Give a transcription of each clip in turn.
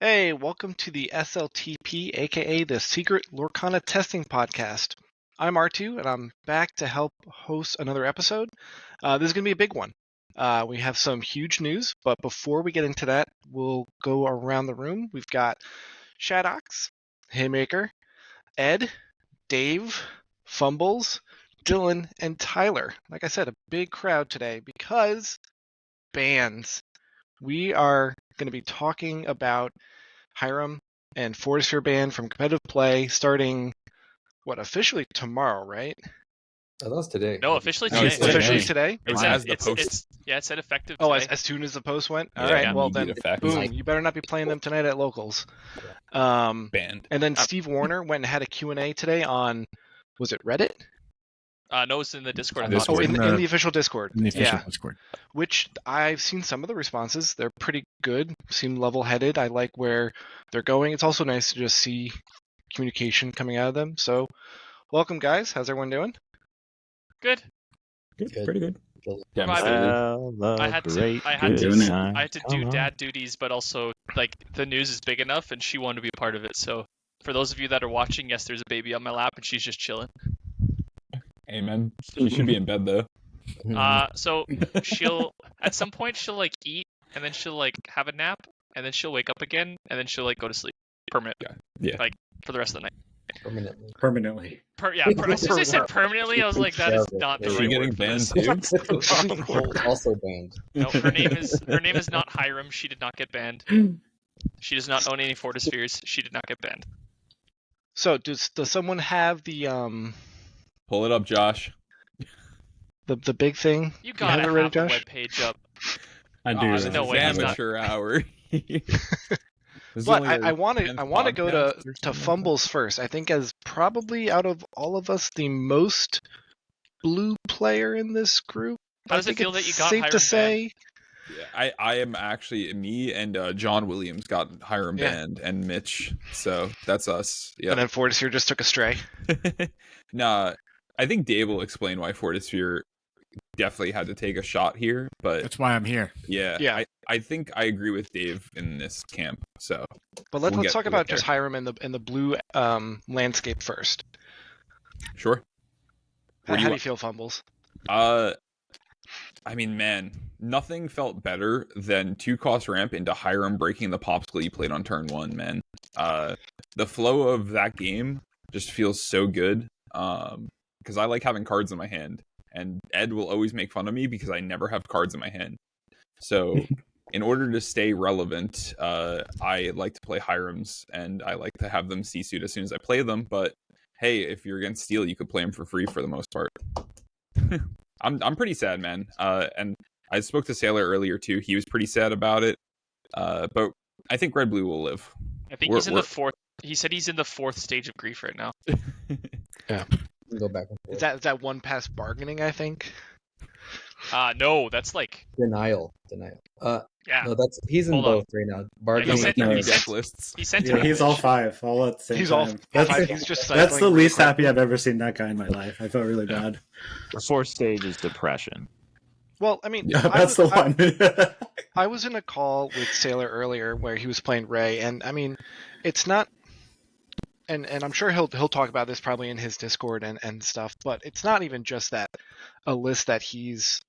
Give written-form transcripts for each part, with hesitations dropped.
Hey, welcome to the SLTP, aka the Secret Lorcana Testing Podcast. I'm R2, and I'm back to help host another episode. This is going to be a big one. We have some huge news, but before we get into that, we'll go around the room. We've got Shadox, Haymaker, Ed, Dave, Fumbles, Dylan, and Tyler. Like I said, a big crowd today because bans. We are going to be talking about Hiram and Fortisphere ban from competitive play starting, officially tomorrow, right? Oh, that was today. No, officially No, today. it's today. Officially today? It was as the post. It said effective Oh, today. as soon as the post went? Yeah, All right, yeah. well then, Immediate effect. boom, you better not be playing them tonight at locals. Banned. And then Steve Warner went and had a Q&A today on, was it Reddit? No, it's in the Discord. I Discord. thought. In the official Discord. In the official Yeah. Discord. Which I've seen some of the responses. They're pretty good, seem level-headed. I like where they're going. It's also nice to just see communication coming out of them. So, welcome, guys. How's everyone doing? Good. Good. Good. Pretty good. I had to do dad duties, but also like the news is big enough, and she wanted to be a part of it. So, for those of you that are watching, yes, there's a baby on my lap, and she's just chilling. Amen. She should be in bed though. So she'll at some point she'll like eat, and then she'll like have a nap, and then she'll wake up again, and then she'll like go to sleep permanently. Yeah. Like for the rest of the night. Permanently. As soon as I said permanently, I was like, that is not the Is right she word getting for banned this. too? Also banned. No, her name is not Hiram. She did not get banned. She does not own any Fortispheres. She did not get banned. So, does someone have the Pull it up, Josh. the big thing? You gotta have have it ready, a Josh? web page up. I do. This no is way, he's not. amateur hour. But I want to go to to Fumbles first. I think as probably out of all of us the most blue player in this group. How does I it think feel that it's you got safe Hiram to say? Yeah, I am actually me and John Williams got Hiram Yeah. banned and Mitch, so that's us. Yeah. And then Fortisphere just took a stray. Nah, I think Dave will explain why Fortisphere definitely had to take a shot here, but That's why I'm here. Yeah. I think I agree with Dave in this camp. So But We'll let's get talk to it about just there. Hiram and the blue landscape first. sure. How Where do do you you feel, Fumbles? I mean, man, nothing felt better than 2-cost ramp into Hiram breaking the popsicle you played on turn 1, man. The flow of that game just feels so good. Because I like having cards in my hand, and Ed will always make fun of me because I never have cards in my hand. So, in order to stay relevant, I like to play Hirams, and I like to have them C-suit as soon as I play them. But hey, if you're against Steel, you could play them for free for the most part. I'm pretty sad, man. And I spoke to Sailor earlier too. He was pretty sad about it. But I think Red Blue will live. I think he's in the fourth. He said he's in the fourth stage of grief right now. Go back and forth. Is that one past bargaining? I think. No, that's like Denial. yeah. No, he's in Hold on. both right now. Bargaining. he sent- Three he sent- death lists. He sent Yeah, it. he's all five, all at the same He's time. he's just That's cycling the least real quick. happy I've ever seen that guy in my life. I felt really bad. The fourth stage is depression. Well, I mean, Yeah, that's the one. I was in a call with Sailor earlier where he was playing Ray, and I mean, it's not, and I'm sure he'll talk about this probably in his Discord and stuff, but it's not even just that a list that he's,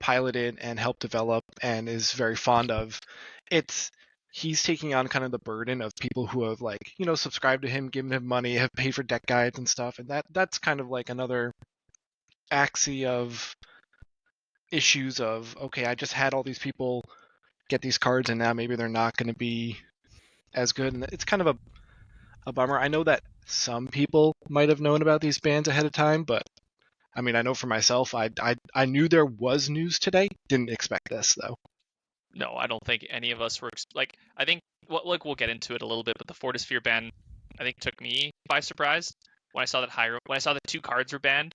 piloted and helped develop and is very fond of. He's taking on kind of the burden of people who have subscribed to him, given him money, have paid for deck guides and stuff, and that's kind of like another axis of issues of, okay, I just had all these people get these cards and now maybe they're not going to be as good, and it's kind of a bummer. I know that some people might have known about these bans ahead of time, but I mean, I know for myself, I knew there was news today. Didn't expect this though. No, I don't think any of us were I think we'll get into it a little bit, but the Fortisphere ban I think took me by surprise when I saw that 2 cards were banned.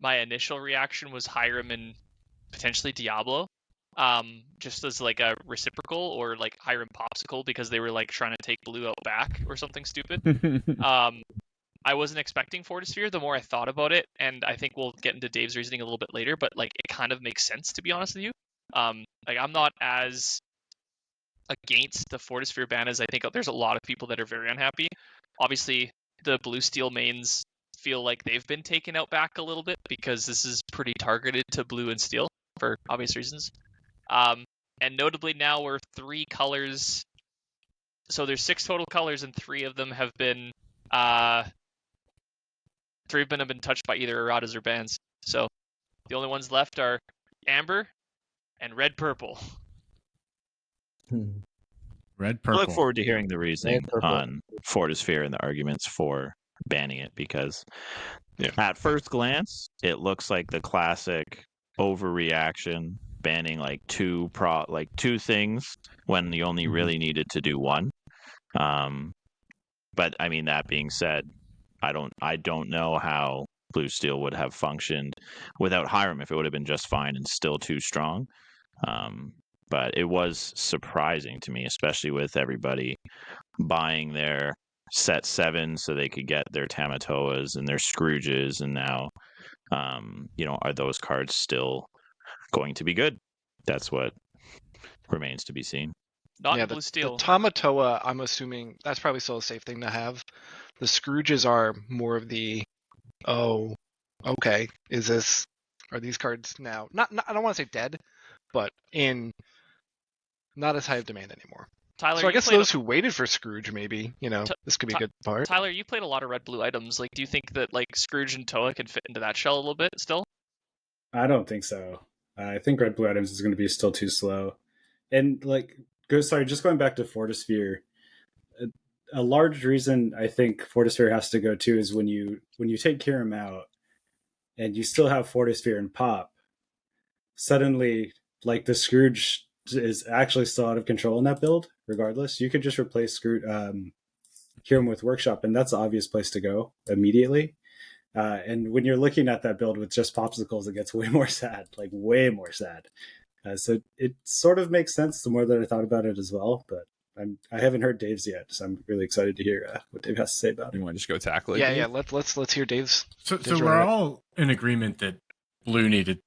My initial reaction was Hiram and potentially Diablo, just as like a reciprocal, or like Hiram Popsicle because they were like trying to take blue out back or something stupid. I wasn't expecting Fortisphere the more I thought about it, and I think we'll get into Dave's reasoning a little bit later, but like it kind of makes sense, to be honest with you. Like I'm not as against the Fortisphere ban is I think there's a lot of people that are very unhappy. Obviously, the blue steel mains feel like they've been taken out back a little bit because this is pretty targeted to blue and steel for obvious reasons. And notably now we're 3 colors. So there's 6 total colors and 3 of them have been have been touched by either erratas or bans. So the only ones left are amber and red purple. Red I purple. look forward to hearing the reasoning purple. on Fortisphere and the arguments for banning it, because at first glance, it looks like the classic overreaction, banning like two things when you only really needed to do one. But I mean, that being said, I don't know how blue steel would have functioned without Hiram, if it would have been just fine and still too strong. But it was surprising to me, especially with everybody buying their set 7 so they could get their Tamatoas and their Scrooges, and now, are those cards still going to be good? That's what remains to be seen. Not in blue steel. The Tamatoa, I'm assuming that's probably still a safe thing to have. The Scrooges are more of the, are these cards now, not I don't want to say dead, but in not as high of demand anymore. Tyler, so I guess those who waited for Scrooge, maybe, this could be a good part. Tyler, you played a lot of red-blue items. Like, do you think that like Scrooge and Toa can fit into that shell a little bit still? I don't think so. I think red-blue items is going to be still too slow. And just going back to Fortisphere, a large reason I think Fortisphere has to go too is when you take Hiram out and you still have Fortisphere and Pop, suddenly like the Scrooge is actually still out of control in that build. Regardless, you could just replace Hiram with Workshop, and that's the obvious place to go immediately. And when you're looking at that build with just popsicles, it gets way more sad. So it sort of makes sense the more that I thought about it as well. But I haven't heard Dave's yet, so I'm really excited to hear what Dave has to say about it. You want to just go tackle it? Yeah. Let's hear Dave's. So we're all in agreement that blue needed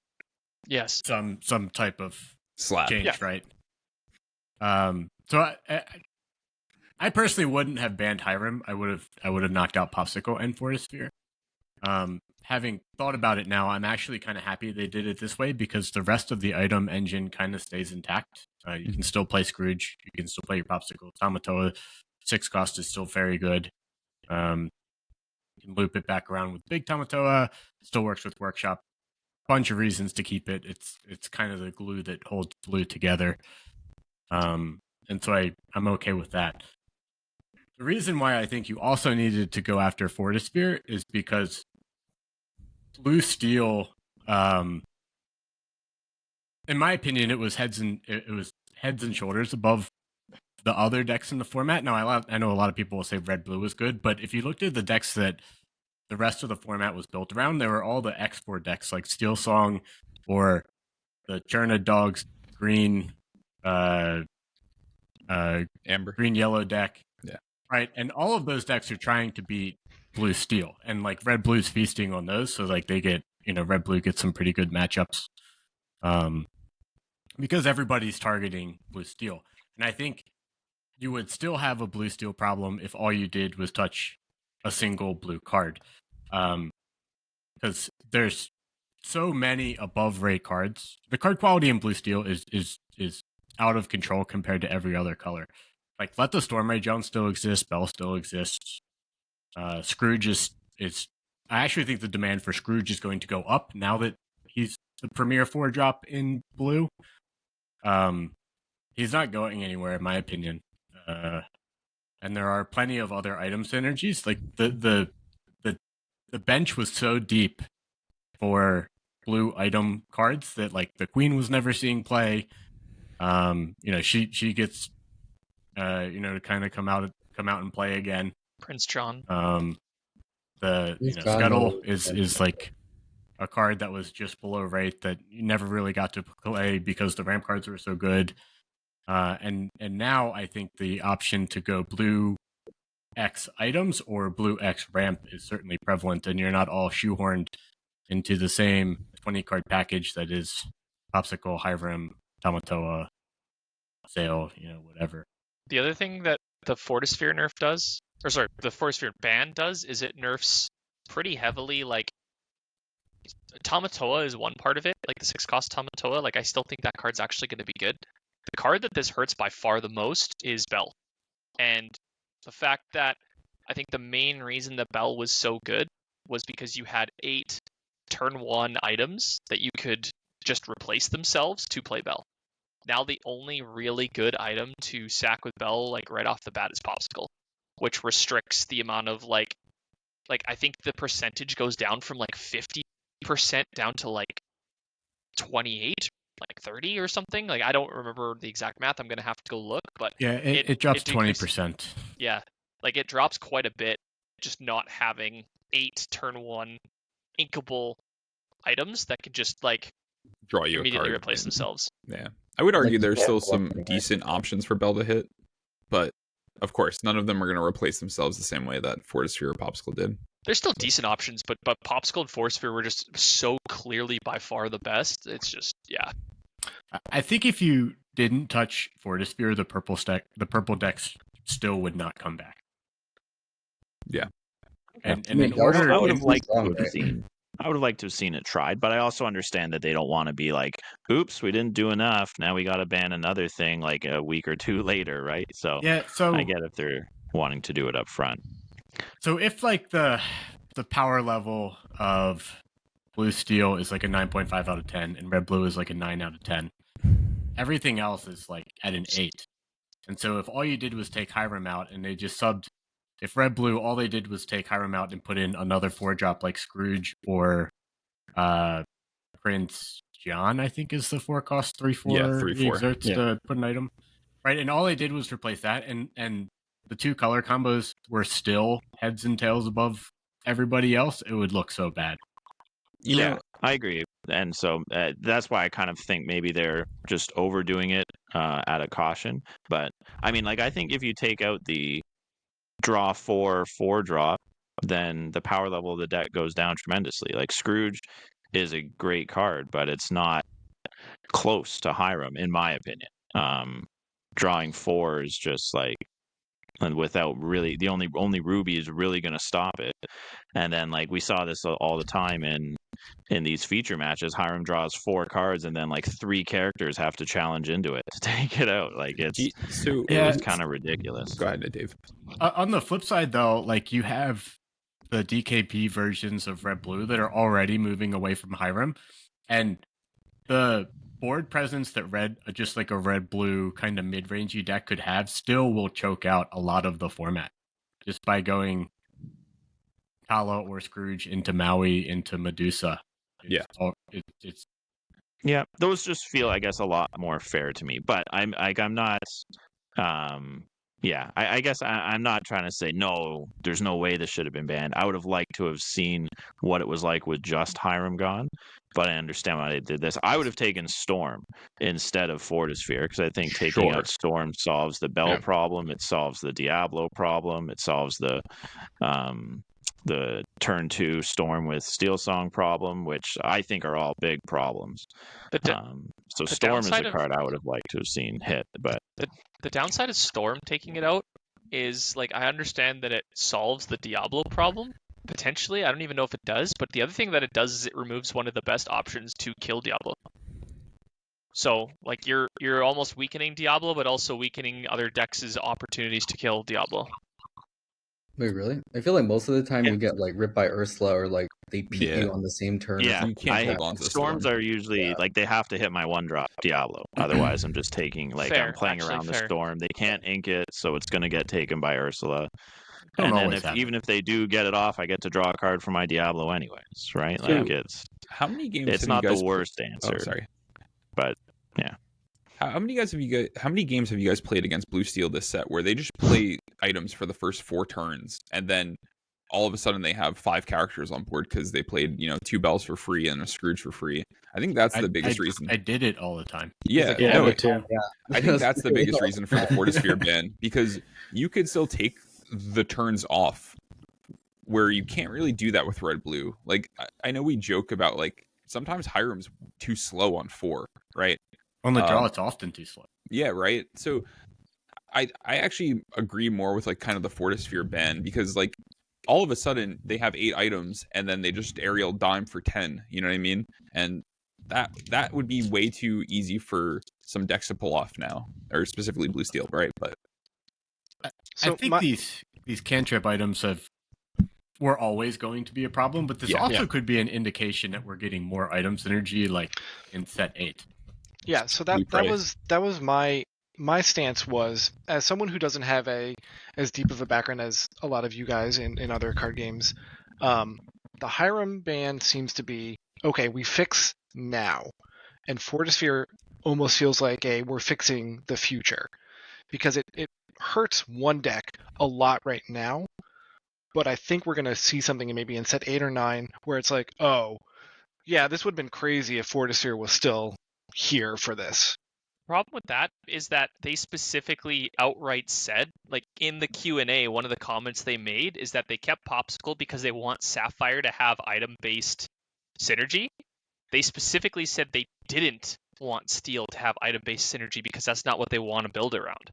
some type of slap change, right? So I personally wouldn't have banned Hiram. I would have knocked out Popsicle and Fortisphere. Having thought about it now, I'm actually kind of happy they did it this way because the rest of the item engine kind of stays intact. You can still play Scrooge. You can still play your Popsicle. Tamatoa 6 cost is still very good. You can loop it back around with Big Tamatoa. It still works with Workshop. Bunch of reasons to keep it. It's kind of the glue that holds blue together. And so I'm okay with that. The reason why I think you also needed to go after Fortisphere is because blue steel, in my opinion, it was heads and shoulders above the other decks in the format. Now, I know a lot of people will say red-blue was good, but if you looked at the decks that the rest of the format was built around, they were all the export decks like Steel Song or the Cherna Dogs green, amber, green yellow deck. Yeah. Right. And all of those decks are trying to beat blue steel, and like red blue's feasting on those. So like they get, red blue gets some pretty good matchups. Because everybody's targeting blue steel. And I think you would still have a blue steel problem if all you did was touch a single blue card. Because there's so many above rate cards. The card quality in blue steel is out of control compared to every other color. Like, Let the Stormray Jones still exists, Bell still exists. Scrooge is I actually think the demand for Scrooge is going to go up now that he's the premier 4-drop in blue. He's not going anywhere, in my opinion. And there are plenty of other item synergies. Like the bench was so deep for blue item cards that like the Queen was never seeing play. She gets to kind of come out and play again. Prince John. Scuttle is like a card that was just below rate that you never really got to play because the ramp cards were so good. And now I think the option to go blue X items or blue X ramp is certainly prevalent, and you're not all shoehorned into the same 20 card package that is Popsicle, Hiram, Tamatoa, Sail, whatever. The other thing that the Fortisphere nerf does, the Fortisphere ban does, is it nerfs pretty heavily. Like Tamatoa is one part of it, like the 6-cost Tamatoa. Like I still think that card's actually going to be good. The card that this hurts by far the most is Bell, and the fact that I think the main reason that Bell was so good was because you had 8 turn 1 items that you could just replace themselves to play Bell. Now the only really good item to sack with Bell, like right off the bat, is Popsicle, which restricts the amount of like I think the percentage goes down from like 50% down to like 28, like 30 or something. Like I don't remember the exact math. I'm gonna have to go look, but yeah, it drops 20%. Yeah, like it drops quite a bit. Just not having 8 turn 1 inkable items that could just like draw you immediately a card replace themselves. Yeah, I would argue there's still some decent options for Bell to hit, but of course, none of them are going to replace themselves the same way that Fortisphere or Popsicle did. There's still decent options, but Popsicle and Fortisphere were just so clearly by far the best. It's just, yeah. I think if you didn't touch Fortisphere, the purple decks still would not come back. Yeah. And in order, I would have liked to have seen it tried, but I also understand that they don't want to be like, oops, we didn't do enough. Now we got to ban another thing like a week or two later, right? So I get if they're wanting to do it up front. So if like the power level of blue steel is like a 9.5 out of 10 and red blue is like a 9 out of 10, everything else is like at an 8. And so if all you did was take Hiram out and they just subbed, if red blue, all they did was take Hiram out and put in another 4-drop like Scrooge or Prince John, I think is the 4-cost 3/4 exerts to put an item. Right. And all they did was replace that and the 2 color combos were still heads and tails above everybody else. It would look so bad. Yeah, I agree. And so that's why I kind of think maybe they're just overdoing it out of caution. But I mean, like, I think if you take out the draw 4 drop, then the power level of the deck goes down tremendously. Like Scrooge is a great card, but it's not close to Hiram, in my opinion. Drawing 4 is just like, and without really, the only Ruby is really going to stop it. And then like we saw this all the time in these feature matches. Hiram draws 4 cards, and then like 3 characters have to challenge into it to take it out. Like it was kind of ridiculous. Go ahead, Dave. On the flip side, though, like you have the DKP versions of Red Blue that are already moving away from Hiram, and the board presence that just like a red blue kind of mid-rangey deck could have still will choke out a lot of the format just by going Kala or Scrooge into Maui into Medusa. Yeah, those just feel, I guess, a lot more fair to me. But I'm not. I guess I'm not trying to say no. There's no way this should have been banned. I would have liked to have seen what it was like with just Hiram gone. But I understand why they did this. I would have taken Storm instead of Fortisphere because I think taking out Storm solves the Bell problem. It solves the Diablo problem. It solves the turn 2 Storm with Steel Song problem, which I think are all big problems. So Storm is a card I would have liked to have seen hit. But the downside of Storm taking it out is like I understand that it solves the Diablo problem. Potentially, I don't even know if it does, but the other thing that it does is it removes one of the best options to kill Diablo. So, like, you're almost weakening Diablo, but also weakening other decks' opportunities to kill Diablo. Wait, really? I feel like most of the time you get like ripped by Ursula or like they peek you on the same turn. Yeah, you can't hold on to Storms are usually like they have to hit my 1-drop Diablo. Otherwise, I'm just taking I'm playing around the Storm. They can't ink it, so it's going to get taken by Ursula. And then even if they do get it off, I get to draw a card for my Diablo anyways, right? Like how many games? It's not the worst answer. Oh, sorry, but yeah. How many games have you guys played against Blue Steel this set where they just play items for the first 4 turns and then all of a sudden they have 5 characters on board because they played 2 Bells for free and a Scrooge for free? I think that's the biggest reason. I did it all the time. Yeah, I think that's the biggest reason for the Fortisphere ban, because you could still take the turns off where you can't really do that with red blue. Like I know we joke about like sometimes Hiram's too slow on 4, right? On the draw, it's often too slow. Yeah, right. So I actually agree more with like kind of the Fortisphere ban, because like all of a sudden they have 8 items and then they just aerial dime for 10. You know what I mean? And that would be way too easy for some decks to pull off now, or specifically blue steel, right? But I think these cantrip items were always going to be a problem, but this also could be an indication that we're getting more item synergy, like in set 8. Yeah, so that was my stance was, as someone who doesn't have as deep of a background as a lot of you guys in other card games, the Hiram ban seems to be, okay, we fix now, and Fortisphere almost feels like we're fixing the future, because it hurts one deck a lot right now, but I think we're going to see something maybe in set 8 or 9 where it's like, oh, yeah, this would have been crazy if Fortisphere was still here for this. Problem with that is that they specifically outright said, like in the Q&A, one of the comments they made is that they kept Popsicle because they want Sapphire to have item-based synergy. They specifically said they didn't want Steel to have item-based synergy because that's not what they want to build around.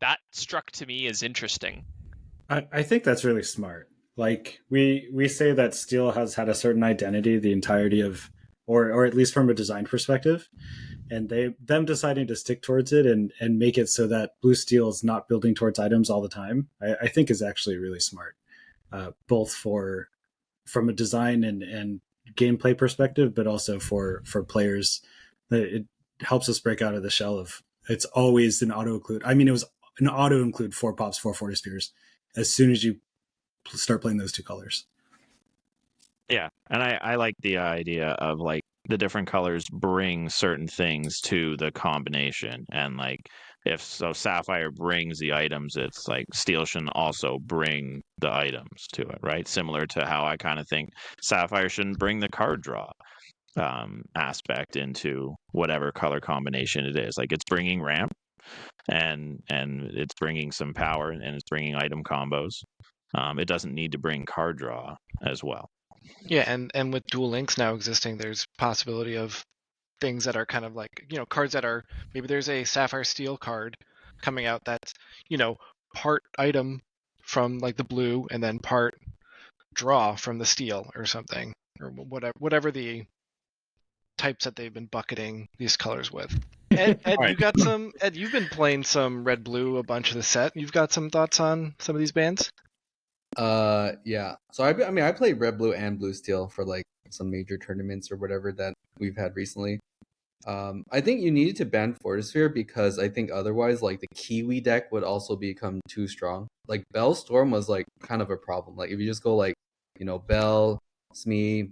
That struck to me as interesting. I think that's really smart. Like we say that Steel has had a certain identity the entirety of, or at least from a design perspective, and them deciding to stick towards it and make it so that blue steel is not building towards items all the time, I think is actually really smart, both from a design and gameplay perspective, but also for players. It helps us break out of the shell of it's always an auto include. I mean, it was an auto include 4 pops, 4 Fortispheres as soon as you start playing those 2 colors. Yeah, and I like the idea of like the different colors bring certain things to the combination, and like if so Sapphire brings the items, it's like Steel should also bring the items to it, right? Similar to how I kind of think Sapphire shouldn't bring the card draw aspect into whatever color combination it is. Like it's bringing ramp and it's bringing some power and it's bringing item combos. It doesn't need to bring card draw as well. Yeah, and with dual links now existing, there's possibility of things that are kind of like, cards that are, maybe there's a Sapphire Steel card coming out that's, part item from like the blue and then part draw from the steel or something, or whatever the types that they've been bucketing these colors with. Ed, Right. you got some. Ed, you've been playing some red blue a bunch of the set. You've got some thoughts on some of these bands? Yeah. So I played red, blue, and blue steel for like some major tournaments or whatever that we've had recently. I think you needed to ban Fortisphere because I think otherwise, like the Kiwi deck would also become too strong. Like Bell Storm was like kind of a problem. Like if you just go like, Bell, Smee,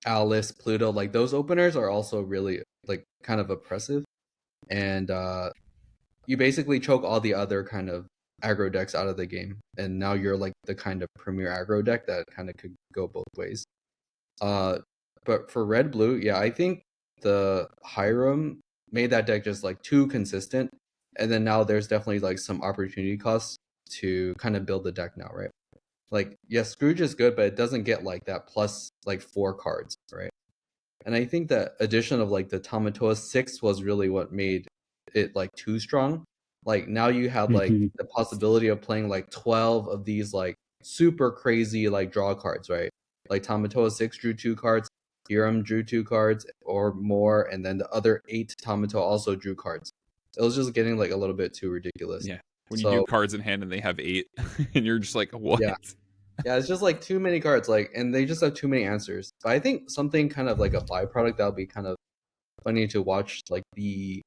Alice, Pluto, like those openers are also really like kind of oppressive, and you basically choke all the other kind of aggro decks out of the game, and now you're like the kind of premier aggro deck that kind of could go both ways. But for red blue, yeah, I think the Hiram made that deck just like too consistent, and then now there's definitely like some opportunity costs to kind of build the deck now, right? Like, yes, Scrooge is good, but it doesn't get like that plus like 4 cards, right? And I think the addition of like the Tamatoa 6 was really what made it like too strong. Like now you have like the possibility of playing like 12 of these like super crazy like draw cards, right? Like Tamatoa 6 drew 2 cards, Hiram drew 2 cards or more, and then the other 8 Tamatoa also drew cards. It was just getting like a little bit too ridiculous. Yeah. When you do cards in hand and they have 8 and you're just like, what? Yeah, it's just like too many cards, like, and they just have too many answers. But I think something kind of like a byproduct that would be kind of funny to watch, like the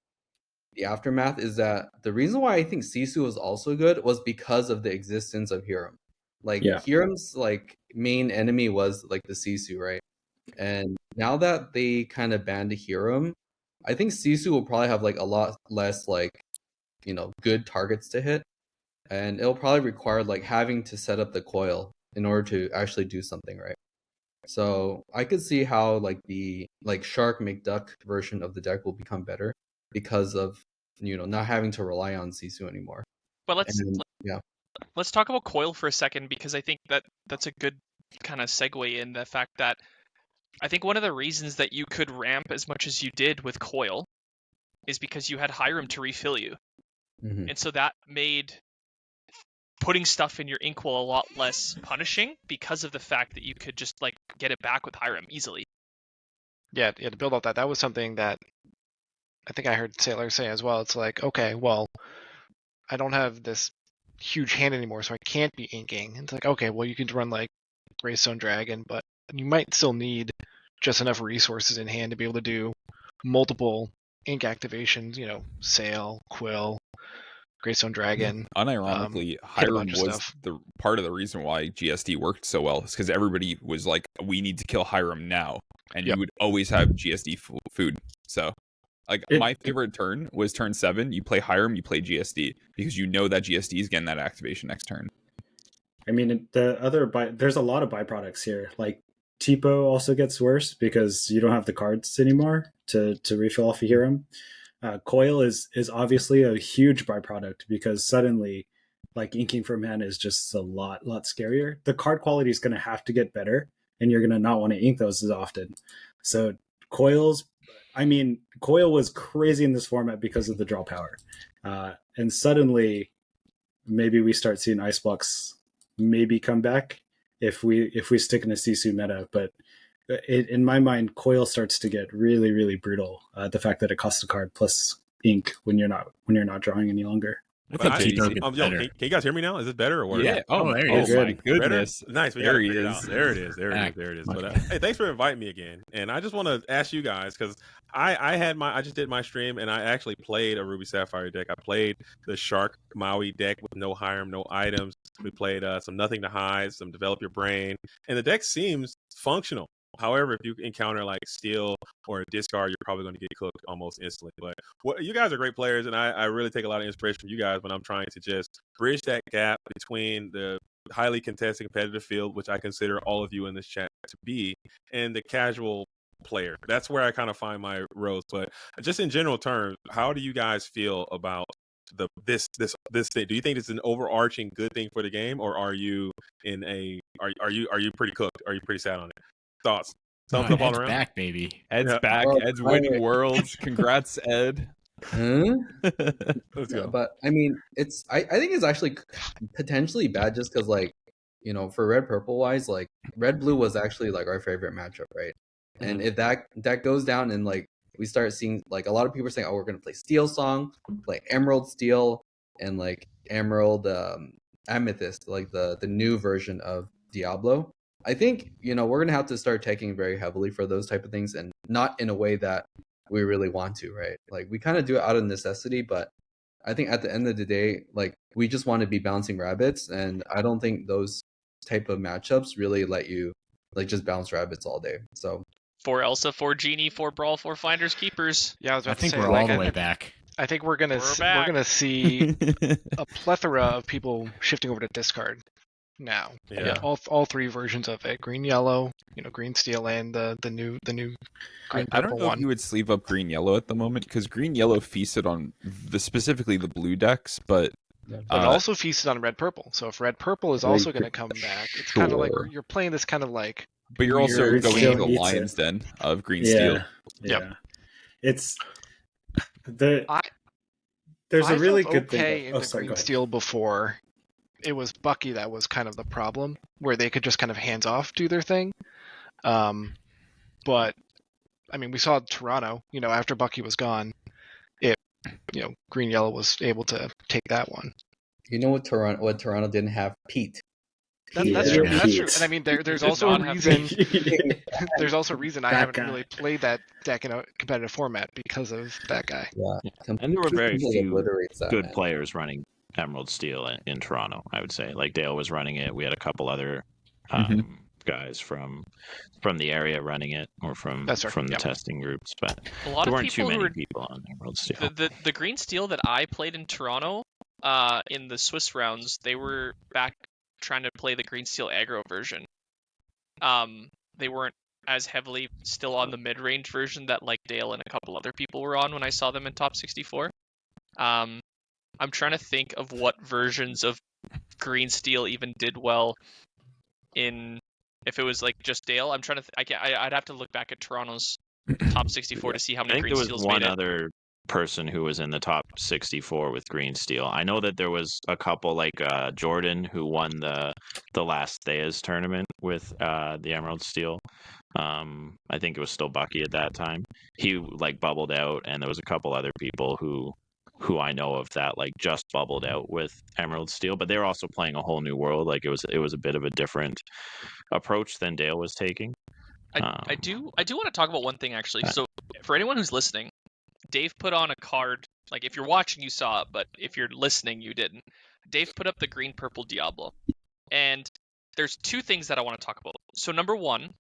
aftermath, is that the reason why I think Sisu was also good was because of the existence of Hiram. Like Hiram's like main enemy was like the Sisu, right? And now that they kind of banned Hiram, I think Sisu will probably have like a lot less like, good targets to hit. And it'll probably require like having to set up the coil in order to actually do something, right? So I could see how like the like Shark McDuck version of the deck will become better because of not having to rely on Sisu anymore. But let's talk about coil for a second, because I think that's a good kind of segue in the fact that I think one of the reasons that you could ramp as much as you did with coil is because you had Hiram to refill you. Mhm. And so that made putting stuff in your inkwell a lot less punishing because of the fact that you could just like get it back with Hiram easily. Yeah, to build off that, that was something that I think I heard Sailor say as well. It's like, okay, well, I don't have this huge hand anymore, so I can't be inking. It's like, okay, well, you can run like Greystone Dragon, but you might still need just enough resources in hand to be able to do multiple ink activations, Sail, Quill, Greystone Dragon. Unironically, hit a Hiram bunch of was stuff. the part of the reason why GSD worked so well. Is because everybody was like, we need to kill Hiram now. And Yep. you would always have GSD food. So, like, my favorite turn was turn 7. You play Hiram, you play GSD. Because you know that GSD is getting that activation next turn. I mean, there's a lot of byproducts here. Like Tipo also gets worse because you don't have the cards anymore to refill off of Hiram. Coil is obviously a huge byproduct because suddenly, like inking from hand is just a lot scarier. The card quality is going to have to get better, and you're going to not want to ink those as often. So Coil was crazy in this format because of the draw power, and suddenly maybe we start seeing ice blocks maybe come back if we stick in a Sisu meta, but in my mind, Coil starts to get really, really brutal. The fact that it costs a card plus ink when you're not drawing any longer. I think Tito gets Yo, better. can you guys hear me now? Is it better or worse? Yeah. Oh, there he oh is. my Good. goodness. Better? Nice. We There got it he figured is. out. There it is. Back. There it is. Much But better. hey, thanks for inviting me again. And I just want to ask you guys because I just did my stream and I actually played a Ruby Sapphire deck. I played the Shark Maui deck with no Hiram, no items. We played some Nothing to Hide, some Develop Your Brain, and the deck seems functional. However, if you encounter like Steel or a discard, you're probably going to get cooked almost instantly. But you guys are great players, and I really take a lot of inspiration from you guys when I'm trying to just bridge that gap between the highly contested competitive field, which I consider all of you in this chat to be, and the casual player. That's where I kind of find my roles. But just in general terms, how do you guys feel about this thing? Do you think it's an overarching good thing for the game, or are you are you pretty cooked? Are you pretty sad on it? Thoughts? Thumbs up all Ed's around. back, baby. Ed's Yeah. back. Well, Ed's winning worlds. Congrats, Ed. Huh? Let's Yeah, go. but I mean, I think it's actually potentially bad just because like for red purple wise, like red blue was actually like our favorite matchup, right? And if that goes down and like we start seeing like a lot of people are saying, oh, we're gonna play Steel Song, like Emerald Steel, and like Emerald Amethyst, like the new version of Diablo. I think we're gonna have to start taking very heavily for those type of things, and not in a way that we really want to, right? Like we kind of do it out of necessity, but I think at the end of the day, like we just want to be bouncing rabbits, and I don't think those type of matchups really let you like just bounce rabbits all day. So 4 Elsa, 4 Genie, 4 Brawl, 4 Finders Keepers. Yeah, I was I about to think say, we're like, all the way back. I think we're gonna We're back. see a plethora of people shifting over to discard now. Yeah. All 3 versions of it: green, yellow, green, steel, and the new green, I purple don't know one. if you would sleeve up green yellow at the moment because green yellow feasted on specifically the blue decks, but But it also feasted on red purple. So if red purple is also going to come back, it's kind of like Sure. you're playing this kind of like. but you're also Green going Steel into the eats lion's it. den of green steel. Yep. It's there's I a really felt good okay thing. in Oh, the sorry, green go ahead. steel before. It was Bucky that was kind of the problem, where they could just kind of hands off do their thing. But I mean, we saw Toronto. After Bucky was gone, green yellow was able to take that one. you know what Toronto didn't have? Pete. That's Yeah. true. Yeah. That's true. And I mean, there's did also a not have reason. Yeah. There's also a reason I That haven't guy. really played that deck in a competitive format because of that guy. Yeah. And there were very Completely few obliterates that, good man. players running Emerald Steel in Toronto, I would say. Like Dale was running it. We had a couple other guys from the area running it, or from That's right, the yep. testing groups, but A lot there of weren't too people many who were people on Emerald Steel. the green steel that I played in Toronto, in the Swiss rounds, they were back trying to play the green steel aggro version. They weren't as heavily still on the mid-range version that like Dale and a couple other people were on when I saw them in top 64. I'm trying to think of what versions of green steel even did well in, if it was like just Dale. I'm trying to I'd have to look back at Toronto's top 64 to see how I many think green there was steels one made it. other person who was in the top 64 with green steel. I know that there was a couple like Jordan who won the last Thea's tournament with the Emerald Steel. I think it was still Bucky at that time. He like bubbled out, and there was a couple other people who I know of that like just bubbled out with Emerald Steel, but they were also playing a whole new world. Like it was a bit of a different approach than Dale was taking. I do want to talk about one thing actually. So for anyone who's listening, Dave put on a card. Like if you're watching, you saw it, but if you're listening, you didn't. Dave put up the green purple Diablo, and there's two things that I want to talk about. So number one,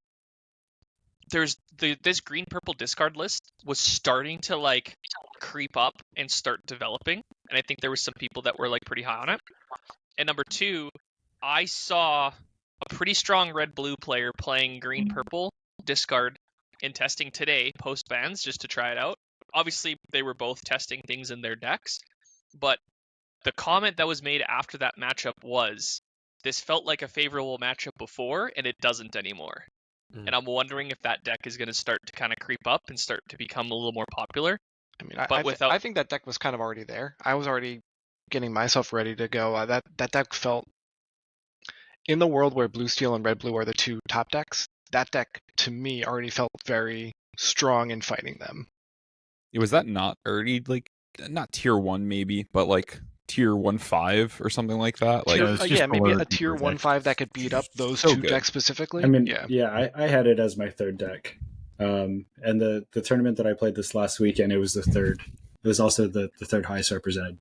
there's this green purple discard list was starting to like creep up and start developing, and I think there were some people that were like pretty high on it. And number two, I saw a pretty strong red blue player playing green purple discard in testing today post bans just to try it out. Obviously they were both testing things in their decks, but the comment that was made after that matchup was, this felt like a favorable matchup before and it doesn't anymore. And I'm wondering if that deck is going to start to kind of creep up and start to become a little more popular. I mean, But I think that deck was kind of already there. I was already getting myself ready to go. That deck felt, in the world where blue steel and red blue are the two top decks, that deck to me already felt very strong in fighting them. Was that not already like not tier 1 maybe, but like tier 1-5 or something like that? Like Maybe a tier 1-5 that could beat up those So two good. decks specifically. I mean, I had it as my third deck. And the tournament that I played this last weekend, it was the third. It was also the third highest represented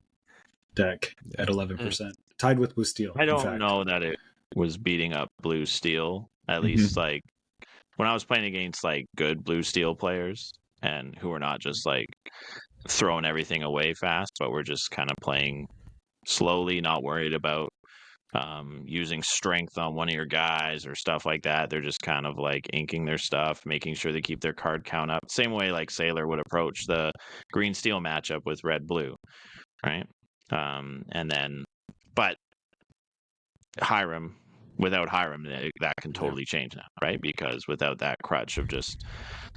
deck at 11%, tied with blue steel. I don't know that it was beating up blue steel. At least like when I was playing against like good blue steel players and who were not just like throwing everything away fast, but were just kind of playing slowly, not worried about using strength on one of your guys or stuff like that. They're just kind of like inking their stuff, making sure they keep their card count up. Same way like Sailor would approach the green steel matchup with red blue, right? And then, but Hiram, without Hiram, that can totally change now, right? Because without that crutch of just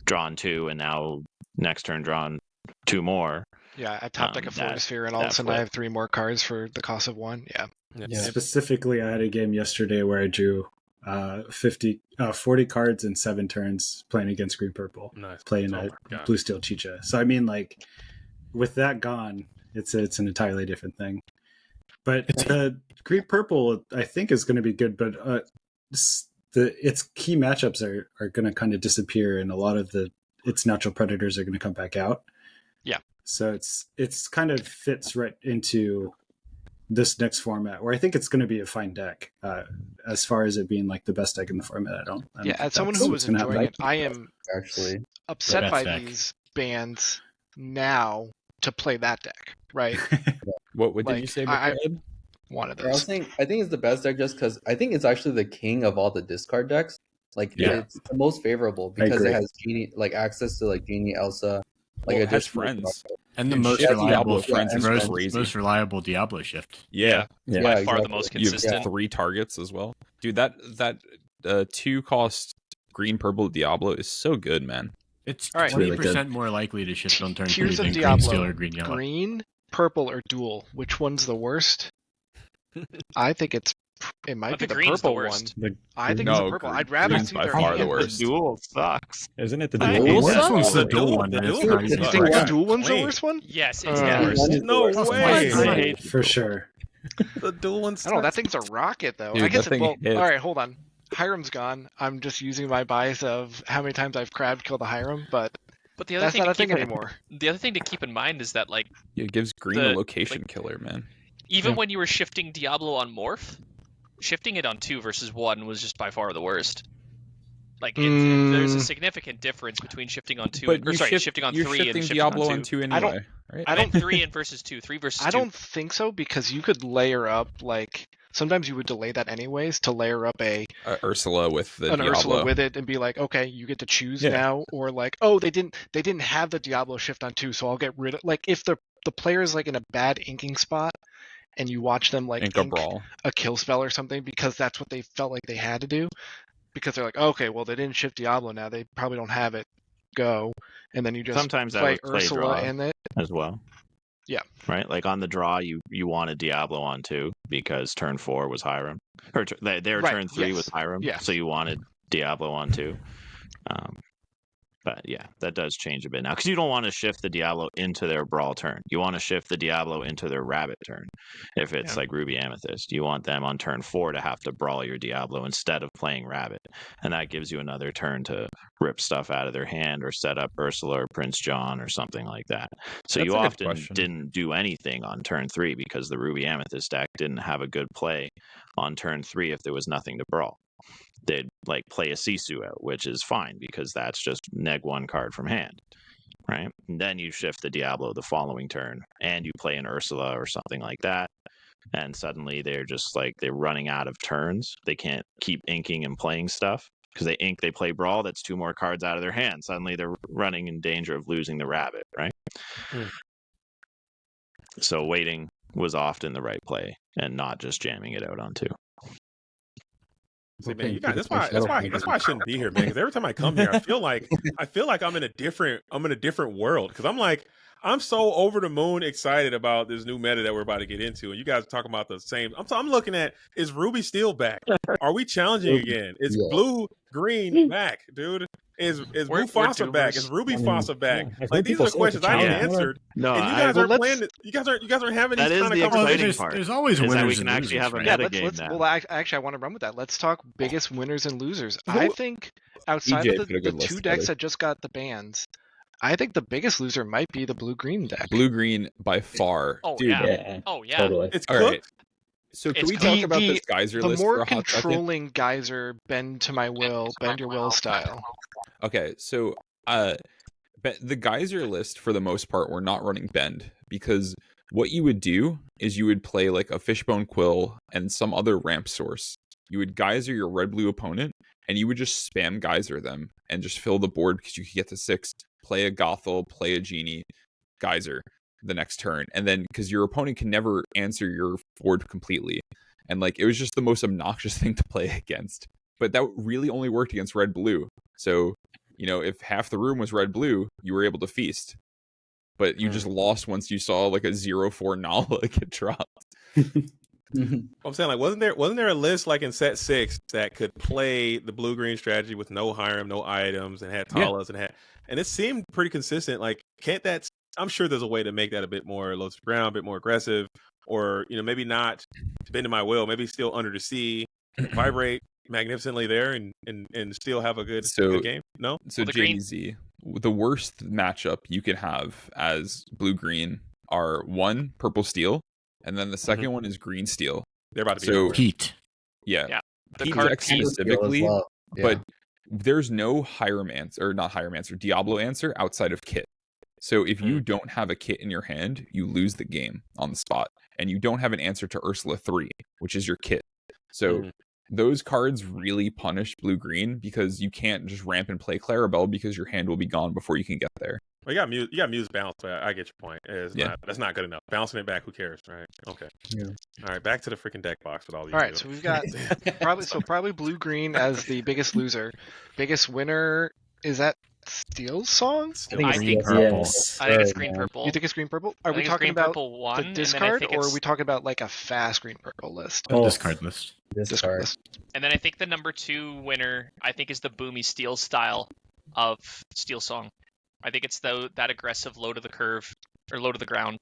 drawn 2 and now next turn drawn 2 more. Yeah, I top deck a Fortisphere and all of a sudden I have 3 more cards for the cost of 1. Yeah. Specifically, I had a game yesterday where I drew 40 cards in 7 turns playing against green purple, playing a blue steel Chicha. So I mean, like with that gone, it's an entirely different thing. But the green purple, I think, is going to be good. But its key matchups are going to kind of disappear, and a lot of its natural predators are going to come back out. Yeah. So it's kind of fits right into this next format, where I think it's going to be a fine deck. As far as it being like the best deck in the format, I don't as someone who was enjoying it, I am actually upset by these bans now to play that deck. Right. What did you say? I wanted I think it's the best deck just because I think it's actually the king of all the discard decks. Like it's the most favorable because it has Genie, like access to like Genie, Elsa, like it has friends. And the most reliable friends is crazy. Most reliable Diablo shift. Yeah, by far the most consistent. You have 3 targets as well, dude. That 2-cost green purple Diablo is so good, man. It's 20% more likely to shift on turn 3 Tears than of green Diablo, steel or green yellow. Green, purple, or dual. Which one's the worst? I think it might be the purple one. I think it's the purple. I'd rather see by their far the worst. The dual sucks. Isn't it the I dual? think one? This one's the dual dual- one. the and it's dual- not you even You think think close. the dual one's the worst one? Yes, it's the worst. No way. I hate for sure. The dual one. I don't know. That thing's a rocket, though. Dude, I guess that thing hits. all right, hold on. Hiram's gone. I'm just using my bias of how many times I've crab killed a Hiram, but the other that's thing not a to keep thing anymore. The other thing to keep in mind is that like It gives green a location killer, man. even when you were shifting Diablo on Morph, shifting it on 2 versus 1 was just by far the worst. Like there's a significant difference between shifting on 2 shifting on 3 and shifting Diablo on 2. Anyway, right? I don't 3 and versus 2, 3 versus 2. I don't think so, because you could layer up, like, sometimes you would delay that anyways to layer up Ursula with the an Diablo. Ursula with it and be like, okay, you get to choose now, or like, oh, they didn't have the Diablo shift on 2, so I'll get rid of, like, if the player's like in a bad inking spot and you watch them like ink a kill spell or something because that's what they felt like they had to do, because they're like, okay, well, they didn't shift Diablo now, they probably don't have it, go, and then you just Sometimes I play would play Ursula draw in it. as well. Yeah. Right? Like on the draw, you wanted Diablo on 2 because turn 4 was Hiram. Or their Right, turn 3 was yes. Hiram. Yeah. So you wanted Diablo on 2. But yeah, that does change a bit now because you don't want to shift the Diablo into their brawl turn. You want to shift the Diablo into their rabbit turn. If it's like Ruby Amethyst, you want them on turn 4 to have to brawl your Diablo instead of playing rabbit, and that gives you another turn to rip stuff out of their hand or set up Ursula or Prince John or something like that. So That's you a good often question. didn't do anything on turn 3 because the Ruby Amethyst deck didn't have a good play on turn 3 if there was nothing to brawl. They'd like play a Sisu out, which is fine because that's just neg 1 card from hand, right? And then you shift the Diablo the following turn and you play an Ursula or something like that, and suddenly they're just like they're running out of turns. They can't keep inking and playing stuff because they play brawl, that's 2 more cards out of their hand. Suddenly they're running in danger of losing the rabbit, right? So waiting was often the right play and not just jamming it out on 2. See, man, you guys, that's why I shouldn't be here, man. Because every time I come here, I feel like I'm in a different world. Because I'm so over the moon excited about this new meta that we're about to get into, and you guys are talking about the same. I'm looking at, is Ruby Steel back? Are we challenging again? Is Blue Green back, dude? Is Mufasa back? Is Ruby Fossa back? Like these are the questions I need answered. No, and you guys aren't playing. You guys aren't having these kind of conversations. There's always winners that we can and actually losers, have a right? meta game now. Well, actually, I want to run with that. Let's talk biggest winners and losers. I think outside EJ of put a the good list 2 decks together. that just got the bans, I think the biggest loser might be the blue-green deck. Blue-green by far. Oh, Dude, yeah. Oh, yeah. Totally. It's All cooked. right. So can It's we talk about this the geyser list more for a hot second? controlling geyser, bend to my will, bend your will style. Okay, so the geyser list for the most part we're not running bend because what you would do is you would play like a fishbone quill and some other ramp source. You would geyser your red blue opponent and you would just spam geyser them and just fill the board because you could get to 6, play a Gothel, play a genie, geyser the next turn, and then because your opponent can never answer your board completely, and like it was just the most obnoxious thing to play against. But that really only worked against red blue. So if half the room was red blue, you were able to feast, but you just lost once you saw like a 0/4 Nala get dropped. I'm saying, like, wasn't there a list like in set 6 that could play the blue green strategy with no Hiram, no items, and had Talas and it seemed pretty consistent. Like, can't that? I'm sure there's a way to make that a bit more low to the ground, a bit more aggressive, or maybe not bend to my will, maybe still under the sea, vibrate magnificently there, and still have a good game. No, so JZ, the worst matchup you can have as blue green are 1 purple steel, and then the second one is green steel. They're about to be Heat. Yeah. The Heat card deck specifically, well. but there's no Hiram answer, or not Hiram answer, Diablo answer outside of kit. So if you don't have a kit in your hand, you lose the game on the spot, and you don't have an answer to Ursula 3, which is your kit. So those cards really punish blue green because you can't just ramp and play Clarabelle because your hand will be gone before you can get there. Well, you got Muse bounce, but I get your point. That's not good enough. Bouncing it back, who cares, right? Okay. Yeah. All right, back to the freaking deck box with all these. All right, so we've got probably blue green as the biggest loser. Biggest winner, is that Steel Song? I think purple. I think it's green purple. You think it's green purple? Are I we think it's talking green about purple 1, the and discard, then I think or are it's- we talking about like a fast green purple list? Discard list. Discard list. And then I think the number 2 winner, I think, is the Boomy Steel style of Steel Song. I think it's that aggressive low to the curve or low to the ground.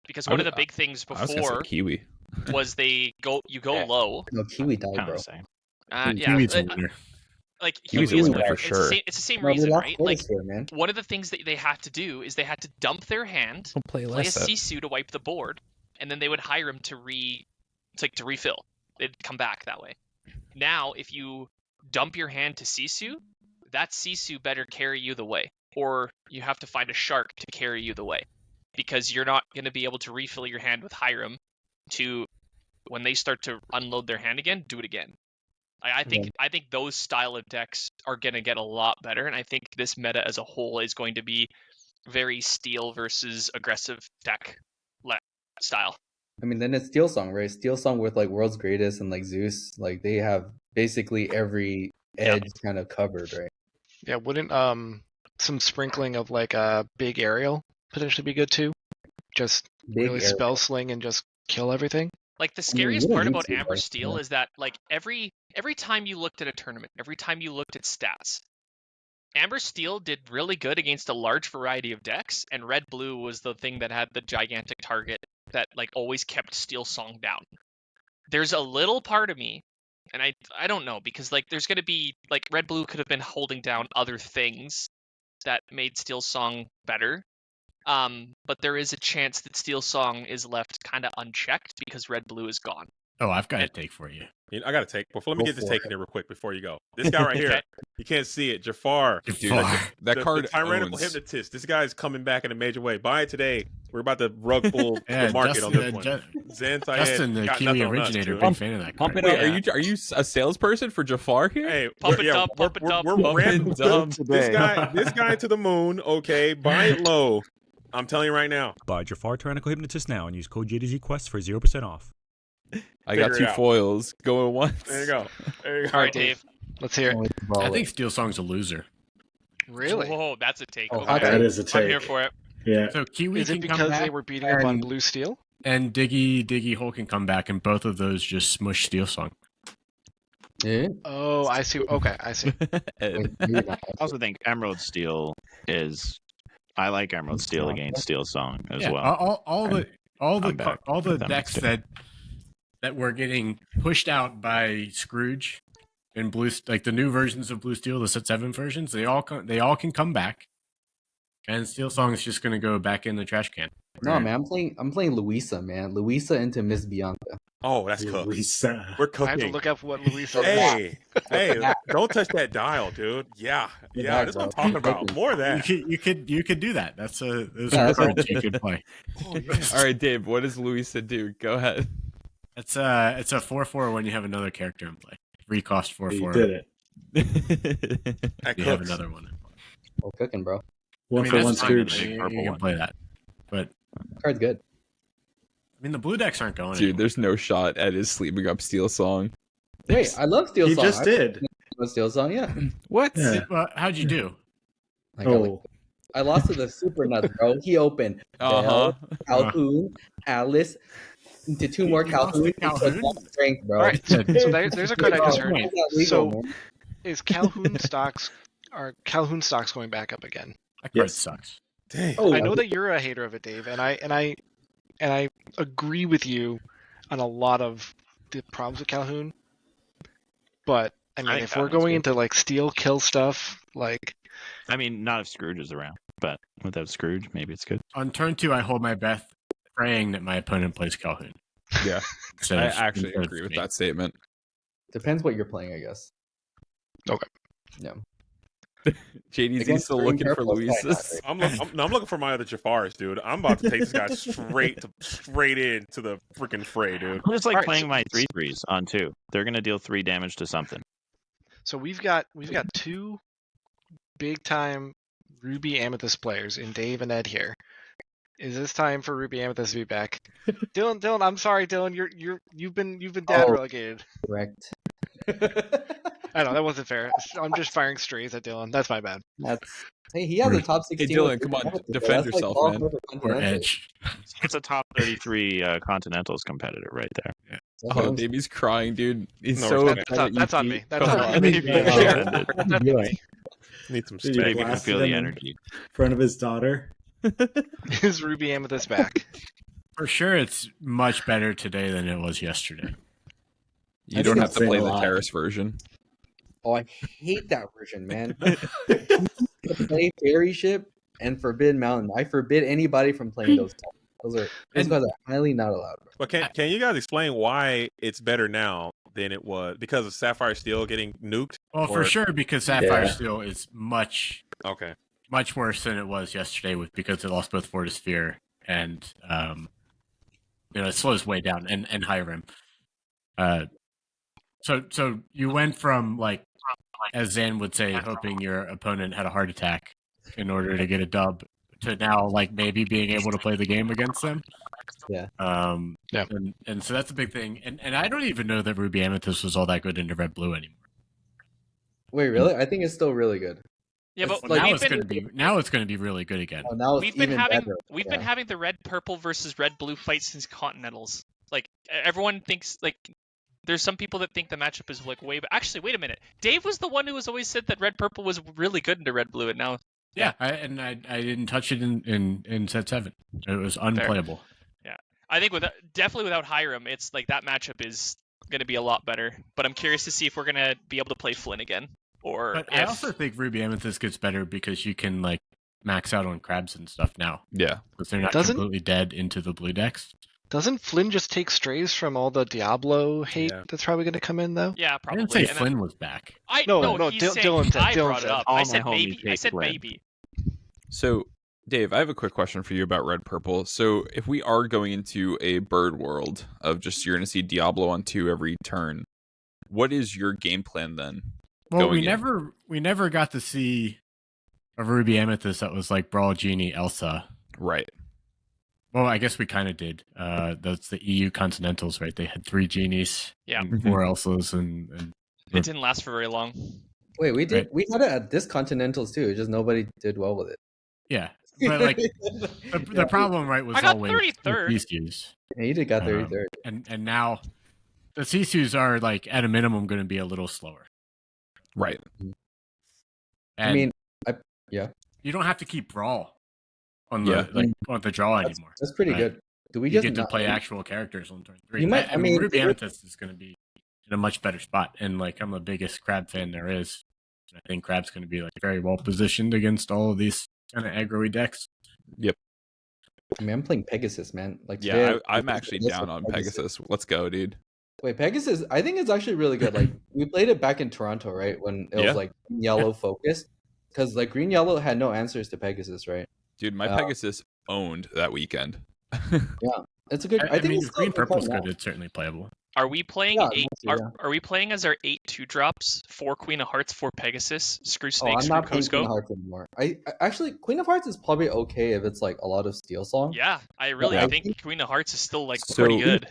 Because one of the big things I was gonna say before Kiwi. was you go low. No, Kiwi died, Kind bro. of same. Yeah, Kiwi's a winner. like Kiwi's Kiwi is a winner for it's sure. It's the same No, we reason, lost right? Like Fortisphere, man. one of the things that they had to do is they had to dump their hand, Play play a Sisu to wipe the board, and then they would hire him to refill. They'd come back that way. Now, if you dump your hand to Sisu, that Sisu better carry you the way, or you have to find a shark to carry you the way, because you're not going to be able to refill your hand with Hiram to, when they start to unload their hand again, do it again. I think those style of decks are going to get a lot better, and I think this meta as a whole is going to be very steel versus aggressive deck style. I mean, then it's Steel Song, right? Steel Song with like World's Greatest and like Zeus, like they have basically every edge kind of covered, right? Yeah, wouldn't some sprinkling of like a big aerial potentially be good too. Just really spell sling and just kill everything. Like the you scariest don't part need about to, Amber though. Steel Yeah. is that like every time you looked at a tournament, every time you looked at stats, Amber Steel did really good against a large variety of decks, and Red Blue was the thing that had the gigantic target that like always kept Steel Song down. There's a little part of me, and I don't know, because like there's gonna be like Red Blue could have been holding down other things that made Steel Song better. But there is a chance that Steel Song is left kind of unchecked because Red Blue is gone. Oh, I've got a take for you. I got to take. Well, let me Go get this for take in here real quick before you go. This guy right here, you can't see it. Jafar. Jafar. That card the tyrannical owns. hypnotist. This guy's coming back in a major way. Buy it today. We're about to rug pull Yeah, the market on this one. Justin, Zen the got Kiwi nothing on us, originator, dude. big fan of that card. Pump it up. Are you a salesperson for Jafar here? Hey, Pump we're- it up, pump it up, We're pump ramping it up this guy to the moon. Okay, buy it low. I'm telling you right now. Buy Jafar Tyrannical Hypnotist now and use code JDZQuest for 0% off. I got Figure it 2 out. foils going once. There you go. There you go. All right, Dave. Let's hear it. I think Steel Song's a loser. Really? Whoa, that's a take. Oh, Okay. That is a take. I'm here for it. Yeah. So Kiwi Is it can come because back, they were beating up on and- Blue Steel? and Diggy Hole can come back, and both of those just smush Steel Song. Yeah. Oh, I see. Okay, I see. Ed. I also think Emerald Steel is. I like Emerald Steel against Steel Song as Yeah, well. all I'm back. the That decks makes that were getting pushed out by Scrooge and Blue, like the new versions of Blue Steel, the set 7 versions, they all can come back, and Steel Song is just going to go back in the trash can. No, man, I'm playing Luisa, man. Luisa into Miss Bianca. Oh, that's cooked. Lisa. We're I have to cooking. look up what Luisa is. Hey, don't touch that dial, dude. Yeah, that's what I'm talking about. More of that. You could do that. Those Yeah, are cards you could play. Oh, yes. All right, Dave. What does Luisa do? Go ahead. It's a 4/4 when you have another character in play. 3 cost You 4/4. did it. That You have cooks. another one in play. Well, cooking, bro. One I for mean, one that's fine. Scrooge. You Purple can one. play that, but Card's good. I mean the blue decks aren't going. Dude, anywhere. there's no shot Ed is sleeping up Steel Song. Wait, I love Steel He Song. just did. I love Steel Song, yeah. What? Yeah. Well, how'd you do? I, got, like, Oh, I lost to the Super Nuts, bro. He opened Uh-huh. Calhoun, Alice, into 2 more You lost to Calhoun. Calhoun? Into strength, bro. All right, so there's a card I just heard. How's that legal, So man? is Calhoun stocks going back up again? That card Yes. sucks. Dang. Oh, I know that you're a hater of it, Dave, and I agree with you on a lot of the problems with Calhoun. But I mean, think if we're Calhoun's going good. into like steal kill stuff, like I mean, not if Scrooge is around, but without Scrooge, maybe it's good. On turn 2, I hold my breath, praying that my opponent plays Calhoun. Yeah, instead I of- actually instead of agree with me. that statement. Depends what you're playing, I guess. Okay. Yeah. JD's Against still green looking for purple, it's Luisas. I'm looking for my other Jafaris, dude. I'm about to take this guy straight into the freaking fray, dude. I'm just like Alright, playing so- my 3/3s on 2. They're going to deal 3 damage to something. so we've got 2 big time Ruby Amethyst players in Dave and Ed here. Is this time for Ruby Amethyst to be back? Dylan, I'm sorry, Dylan. You've been dad Oh. relegated. Correct. I know that wasn't fair. I'm just firing strays at Dylan. That's my bad. Hey, he has a top 16. Dylan, with come on, Amethyst, bro. defend That's yourself, all man. over Or Continental. Edge. It's a top 33 Continentals competitor right there. That's Oh, what I'm Davey's crying, dude. He's No, so it's That's on, that's on me. That's on on. me. Maybe you Share. should. That's on me. Need some Did you space. Maybe you can blasted feel the him in energy. front of his daughter. Is Ruby Amethyst back? For sure, it's much better today than it was yesterday. You don't have to Saying play a the lot. terrace version. Oh, I hate that version, man. Play Fairy Ship and Forbidden Mountain. I forbid anybody from playing those. Those guys are highly not allowed. Bro. But can you guys explain why it's better now than it was? Because of Sapphire Steel getting nuked? Well, for Or- sure, because Sapphire Yeah. Steel is much Okay. worse than it was yesterday, because it lost both Fortisphere and it slows way down and Hiram. So you went from, like, as Zan would say, hoping your opponent had a heart attack in order to get a dub, to now, like, maybe being able to play the game against them. Yeah. Yeah. And so that's a big thing. And I don't even know that Ruby Amethyst was all that good into Red Blue anymore. Wait, really? I think it's still really good. Yeah, but It's like- now we've it's been going to be really good again. Oh, now it's we've been even having better. we've been having the red purple versus red blue fight since Continentals. Like everyone thinks like there's some people that think the matchup is like way. But actually, wait a minute. Dave was the one who was always said that red purple was really good into red blue, and now Yeah, I didn't touch it in set 7. It was unplayable. I think definitely without Hiram, it's like that matchup is going to be a lot better. But I'm curious to see if we're going to be able to play Flynn again, or But if I also think Ruby Amethyst gets better because you can like max out on crabs and stuff now Yeah. because they're not Doesn't- completely dead into the blue decks. Doesn't Flynn just take strays from all the Diablo hate Yeah. that's probably going to come in, though? yeah, I probably. didn't say And then- Flynn was back. No, he's Dylan saying said- I Dylan brought it said. up. All I my said homies maybe. I hate said Flynn. maybe. So, Dave, I have a quick question for you about red purple. So, if we are going into a bird world of just you're going to see Diablo on 2 every turn, what is your game plan then? Well, Going in. we never got to see a Ruby Amethyst that was like Brawl Genie Elsa. Right. Well, I guess we kind of did. That's the EU Continentals, right? They had 3 genies, Yeah. and 4 Elsas, and It didn't last for very long. Wait, we did. Right. We had it at this Continentals too. Just nobody did well with it. yeah. But like the problem, right, was I got always 33rd. Sisus. Yeah, you did got 33rd. And now the Sisus are like at a minimum going to be a little slower. Right. And I mean, you don't have to keep Brawl on Yeah. on the draw that's, anymore. that's pretty Right. good. Do we You just get to not- play actual characters on turn 3. You might- I mean, I mean, Ruby it- Amethyst is going to be in a much better spot, and like I'm the biggest Crab fan there is. I think Crab's going to be like very well positioned against all of these kind of aggro decks. I mean, I'm playing Pegasus, man. Like, Yeah, today, I'm I- actually this down with on Pegasus. Let's go, dude. Wait, Pegasus, I think it's actually really good. Like, we played it back in Toronto, right? When it Yeah. was like green yellow focused. Because like green yellow had no answers to Pegasus, right? Dude, my Pegasus owned that weekend. It's a good. I, think mean, it's if green still a good purple's call good, now. it's certainly playable. Are we playing Yeah, 8? mostly, Are we playing as our 8 2-drops? 4 Queen of Hearts, 4 Pegasus, Screw Oh, Snake, I'm Screw not playing Queen of Cusco. Hearts anymore. I actually Queen of Hearts is probably okay if it's like a lot of Steel Song. Yeah, I really I think think- Queen of Hearts is still like So- pretty good.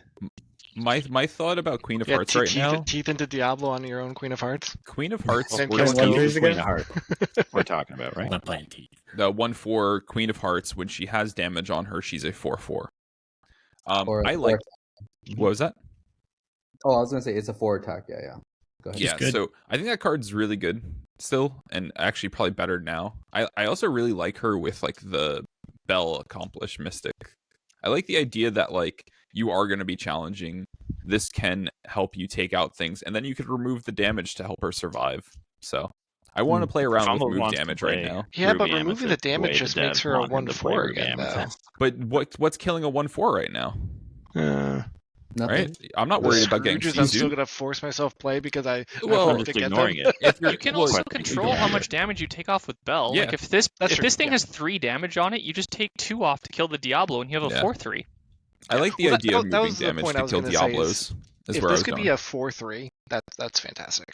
My thought about Queen of Yeah, Hearts right now, teeth into Diablo on your own Queen of Hearts. Queen of Hearts, And we're kill just one gonna- Wonders Queen again? of Hearts we're talking about, right? I'm not playing Teeth. the 1/4 Queen of Hearts, when she has damage on her, she's a 4/4. Or I a like. four- What was that? Oh, I was gonna say it's a 4 attack. Yeah. Go ahead. Yeah, good. so I think that card's really good still, and actually probably better now. I also really like her with like the Bell Accomplished Mystic. I like the idea that like you are going to be challenging. This can help you take out things, and then you could remove the damage to help her survive. So I want to play around with Fumbles move wants to damage right play now. Yeah, but Ruby removing the Amethyst damage way just to makes death, her a want him to play 1/4 Ruby again, though. Amethyst. But what's killing a 1/4 right now? Nothing. Right? I'm not worried about getting Scrooges, I'm still Sisu. gonna force myself play because I Well, I I'm hope to just get ignoring them. it. You can also control how Yeah. much damage you take off with Bell. Yeah. Like if this That's true, thing yeah. has 3 damage on it, you just take 2 off to kill the Diablo, and you have a Yeah. 4/3. I like the Well, that- idea of that moving was the damage point I to was kill gonna say Diablos. is Is If where I this was could going. be a 4/3, that's fantastic.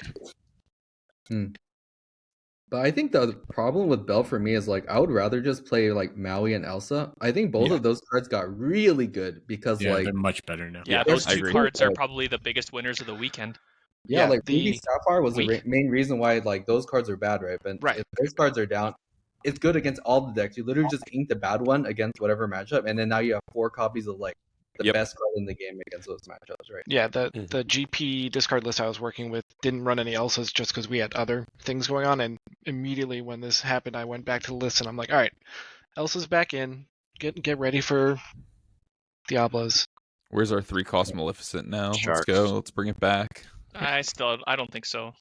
But I think the problem with Bell for me is like I would rather just play like Maui and Elsa. I think both Yeah. of those cards got really good because Yeah, like they're much better now. Yeah, Yeah, those I 2 agree. cards are probably the biggest winners of the weekend. yeah, yeah, like the Ruby Sapphire was the weak- main reason why like those cards are bad, right? But Right. if those cards are down, it's good against all the decks. You literally just ink the bad one against whatever matchup, and then now you have 4 copies of like the Yep. best card in the game against those matchups, right? Yeah, the Mhm. the GP discard list I was working with didn't run any Elsas just because we had other things going on, and immediately when this happened, I went back to the list and I'm like, all right, Elsa's back in. Get ready for Diablos. Where's our 3-cost Maleficent now? Sharks. Let's go. Let's bring it back. I don't think so.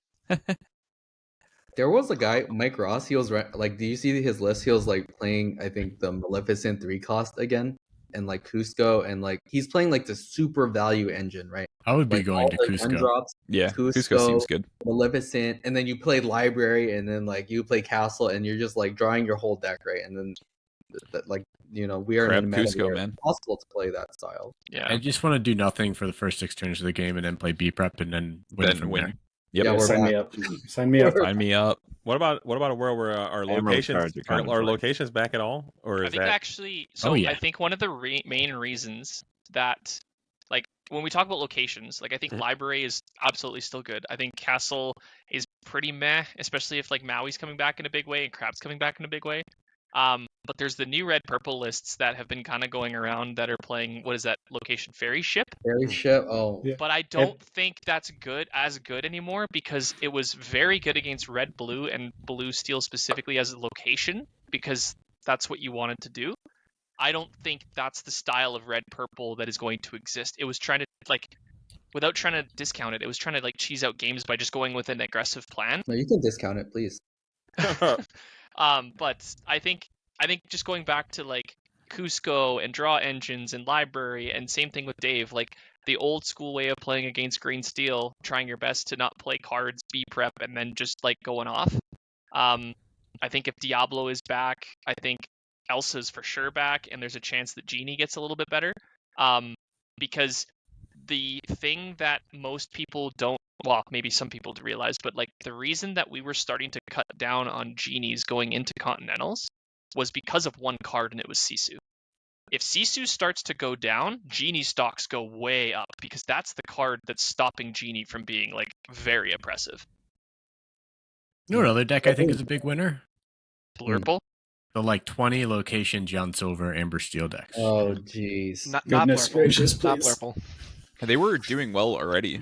There was a guy, Mike Ross. He was like, do you see his list? He was like playing, I think, the Maleficent 3-cost again, and like Cusco, and like he's playing like the super value engine, right? I would be Like going all to the Cusco. drops, Yeah, Cusco Cusco. seems good. Maleficent, and then you play Library, and then like you play Castle, and you're just like drawing your whole deck, right? And then like we are Grab in the meta Cusco, where man. it's possible to play that style. Yeah. I just want to do nothing for the first 6 turns of the game and then play B prep and then win Then from win. there. Yep. Yeah, we're Sign me back. up. Sign me up. Sign me up. What about a world where our Emerald locations cards are kind of are fun. locations back at all, or I is think that actually, so Oh, yeah. I think one of the main reasons that, like, when we talk about locations, like, I think Mhm. Library is absolutely still good. I think Castle is pretty meh, especially if like Maui's coming back in a big way and Crab's coming back in a big way. But there's the new red purple lists that have been kind of going around that are playing, what is that location, Fairy Ship? Fairy ship. Oh, Yeah. But I don't think that's as good anymore, because it was very good against red blue and blue steel specifically as a location, because that's what you wanted to do. I don't think that's the style of red purple that is going to exist. It was trying to, like, without trying to discount it, it was trying to like cheese out games by just going with an aggressive plan. no, you can discount it, please. But I think just going back to like Cusco and draw engines and library, and same thing with Dave, like the old school way of playing against green steel, trying your best to not play cards, be prep, and then just like going off. I think if Diablo is back, I think Elsa's for sure back, and there's a chance that Genie gets a little bit better. Because the thing that most people don't, well, maybe some people do realize, but like the reason that we were starting to cut down on Genies going into Continentals was because of one card, and it was Sisu. If Sisu starts to go down, Genie stocks go way up, because that's the card that's stopping Genie from being like very oppressive. You know what other deck I think is a big winner? Blurple? The like 20 location John Silver Amber Steel decks. Oh, jeez. Not Goodness Blurple. gracious, Not please. Blurple. They were doing well already.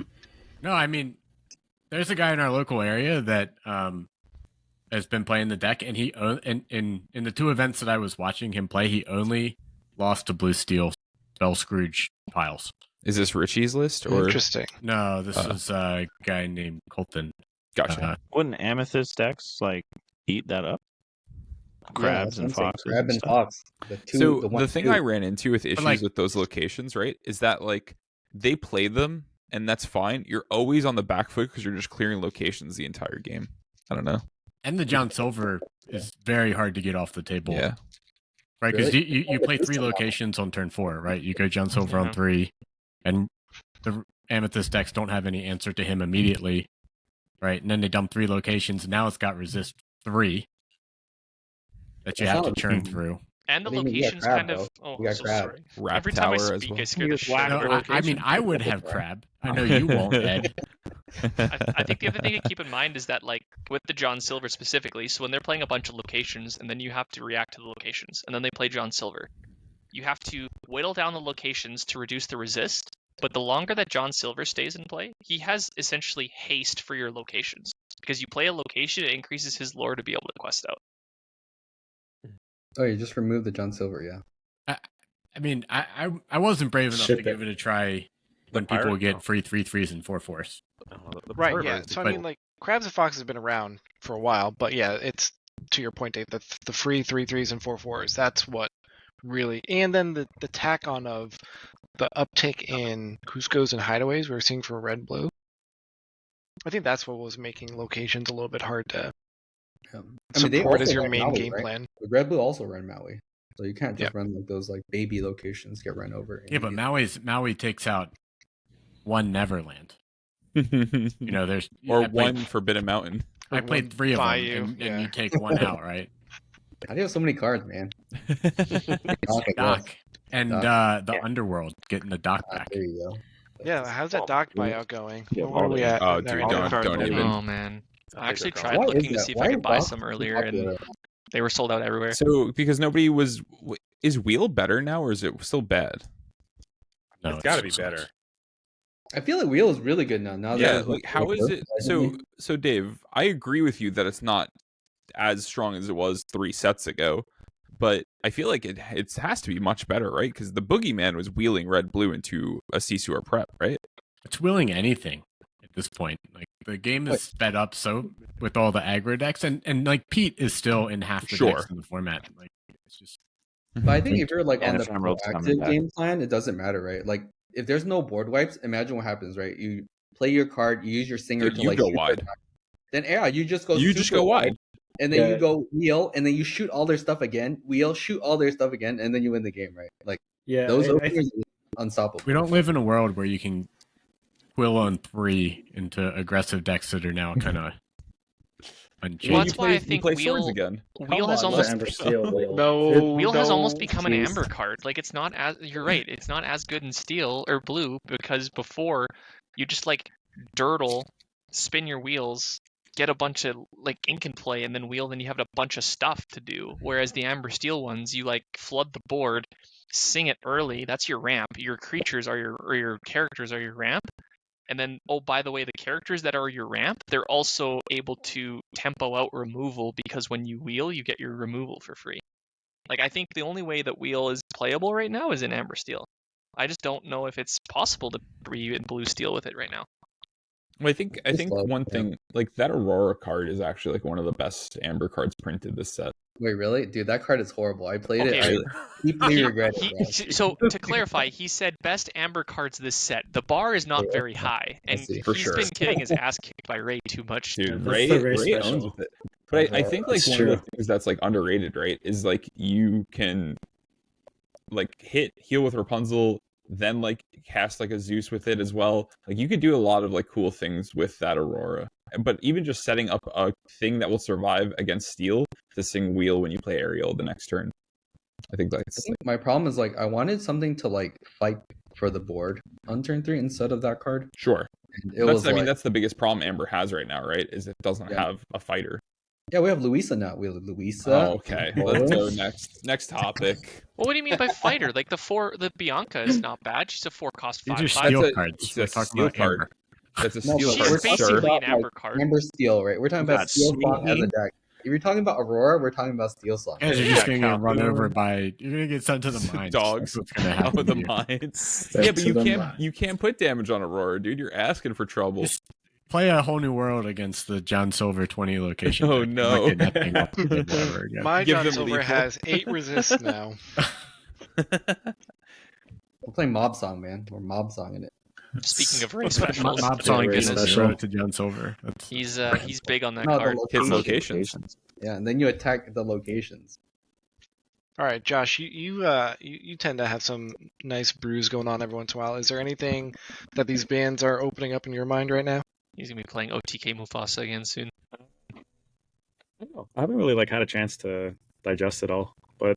No, I mean, there's a guy in our local area that has been playing the deck, and he in the two events that I was watching him play, he only lost to Blue Steel Spell Scrooge piles. Is this Richie's list or? Interesting. No, this is a guy named Colton. Gotcha. Wouldn't Amethyst decks like eat that up? Crabs Yeah, and that's what I'm saying. foxes. Crab and and stuff. fox. So one, the thing two. I ran into with issues like- with those locations, right, is that like they play them and that's fine. You're always on the back foot because you're just clearing locations the entire game. I don't know. And the John Silver is very hard to get off the table. Yeah. Right, because Really? you play 3 locations on turn 4, right? You go John Silver on Yeah. 3, and the Amethyst decks don't have any answer to him immediately, right? And then they dump 3 locations, and now it's got resist 3 that you That's have to not- churn through. And the What do you mean? You got locations crab, kind of. though. Oh, You got I'm so crab. sorry. Wrap Every time I tower as speak, well. I scare the shit black out No, of I mean, I would have crab. I know you won't, Ed. I think the other thing to keep in mind is that, like, with the John Silver specifically, so when they're playing a bunch of locations, and then you have to react to the locations, and then they play John Silver, you have to whittle down the locations to reduce the resist. But the longer that John Silver stays in play, he has essentially haste for your locations, because you play a location, it increases his lore to be able to quest out. Oh, you just removed the John Silver, yeah. I mean, I wasn't brave enough Ship to give it a try when pirate? people get Oh. free 3/3s and 4/4s. Right, Pervert yeah. is So I the- mean, like, Crabs and Foxes have been around for a while, but yeah, it's to your point, Dave. The free 3/3s and 4/4s. That's what really, and then the tack on of the uptick in Cusco's and hideaways we're seeing for red blue. I think that's what was making locations a little bit hard to Yeah. I mean, they support as also your run main Maui, game right? plan. Red Blue also run Maui, so you can't just Yep. run like those like baby locations get run over. Yeah, but Maui takes out one Neverland. You know, there's or I played- one Forbidden Mountain. I played 3 of them, Bayou, and yeah. you take one out, right? How do you have so many cards, man? Okay, Doc and Doc. the Underworld getting the Doc Ah, back. there you go. Yeah, how's that dock buyout going? Yeah, Where are we at? Oh, with dude, that? don't even. Oh man, I actually tried Why is looking to that? see if Why I is could buy Doc some so earlier, popular? and they were sold out everywhere. So because nobody was, is Wheel better now or is it still bad? No, It's got to be sucks. better. I feel like Wheel is really good now. Now Yeah, that like how is it? So Dave, I agree with you that it's not as strong as it was 3 sets ago, but I feel like it has to be much better, right? Because the Boogeyman was wheeling red blue into a Sisu or prep, right? It's willing anything at this point. Like the game is sped up so with all the aggro decks, and like Pete is still in half the Sure. decks in the format. Like it's just But I think if you're like on And the if Emerald's coming proactive back. game plan, it doesn't matter, right? Like if there's no board wipes, imagine what happens, right? You play your card, you use your singer Dude, to you like go shoot wide. the die. Then yeah, you just go. You just super go wide. and then Yeah. you go wheel, and then you shoot all their stuff again. Wheel, shoot all their stuff again, and then you win the game, right? Like Yeah, those I openers is unstoppable. we don't live in a world where you can quill on 3 into aggressive decks that are now kind of unchanged. Well, that's why I think play swords Wheel- again. Wheel Come has on, almost- Amber Steel. Wheel. No, Wheel has almost no, become an please. amber card. Like it's not as you're right. It's not as good in steel or blue, because before you just like dirtle, spin your wheels, get a bunch of like ink and play and then wheel, then you have a bunch of stuff to do. Whereas the Amber Steel ones, you like flood the board, sing it early. That's your ramp. Your creatures are your characters are your ramp. And then, oh, by the way, the characters that are your ramp, they're also able to tempo out removal because when you wheel, you get your removal for free. Like, I think the only way that wheel is playable right now is in Amber Steel. I just don't know if it's possible to be in Blue Steel with it right now. Well, I think one thing, like that Aurora card is actually like one of the best Amber cards printed this set. Wait, really? Dude, that card is horrible. I played it. Okay. I deeply regret it, bro. So to clarify, he said best Amber cards this set. The bar is not very high, and see. For he's sure. been getting his ass kicked by Ray too much. Dude, That's Ray the Ray owns special. it. But I think like It's one of the things that's like underrated, right, is like you can like heal with Rapunzel, then like cast like a Zeus with it as well. Like you could do a lot of like cool things with that Aurora. But even just setting up a thing that will survive against Steel to sing Wheel when you play Aerial the next turn. I think that's like, My problem is like I wanted something to like fight for the board on turn 3 instead of that card. sure. And it was I mean like, that's the biggest problem Amber has right now, right? Is it doesn't Yeah. have a fighter. yeah, we have Luisa now. We have Luisa. Oh, okay. Let's go next topic. Well, what do you mean by fighter? Like the Bianca is not bad. She's a 4-cost These are 5/5. steel That's a- cards. it's We're a talking steel about card. Amber. That's a No, Steel but She's card, basically sir. an Amber card. Amber Steel, right? We're talking about Got Steel Song as a Sweet. deck. If you're talking about Aurora, we're talking about Steel Song. You guys are Yeah, just going to get run Calhoun. over by. You're going to get sent to the mines. Dogs. That's what's going to happen. Oh, the to you. mines. Back Yeah, but to the you can't put damage on Aurora, dude. You're asking for trouble. Just play a whole new world against the John Silver 20 location. Oh, deck. no. You're not getting that thing up again ever again. My Give John them Silver lethal. has 8 resist now. We're playing Mob Song, man. We're Mob Songing it. Speaking of Ray specials, Mob Song Ray gets special. to John Silver. That's, he's big on that No, card. the Hits location. locations. Yeah, and then you attack the locations. All right, Josh, you tend to have some nice brews going on every once in a while. Is there anything that these bands are opening up in your mind right now? He's gonna be playing OTK Mufasa again soon. I don't know. I haven't really like had a chance to digest it all, but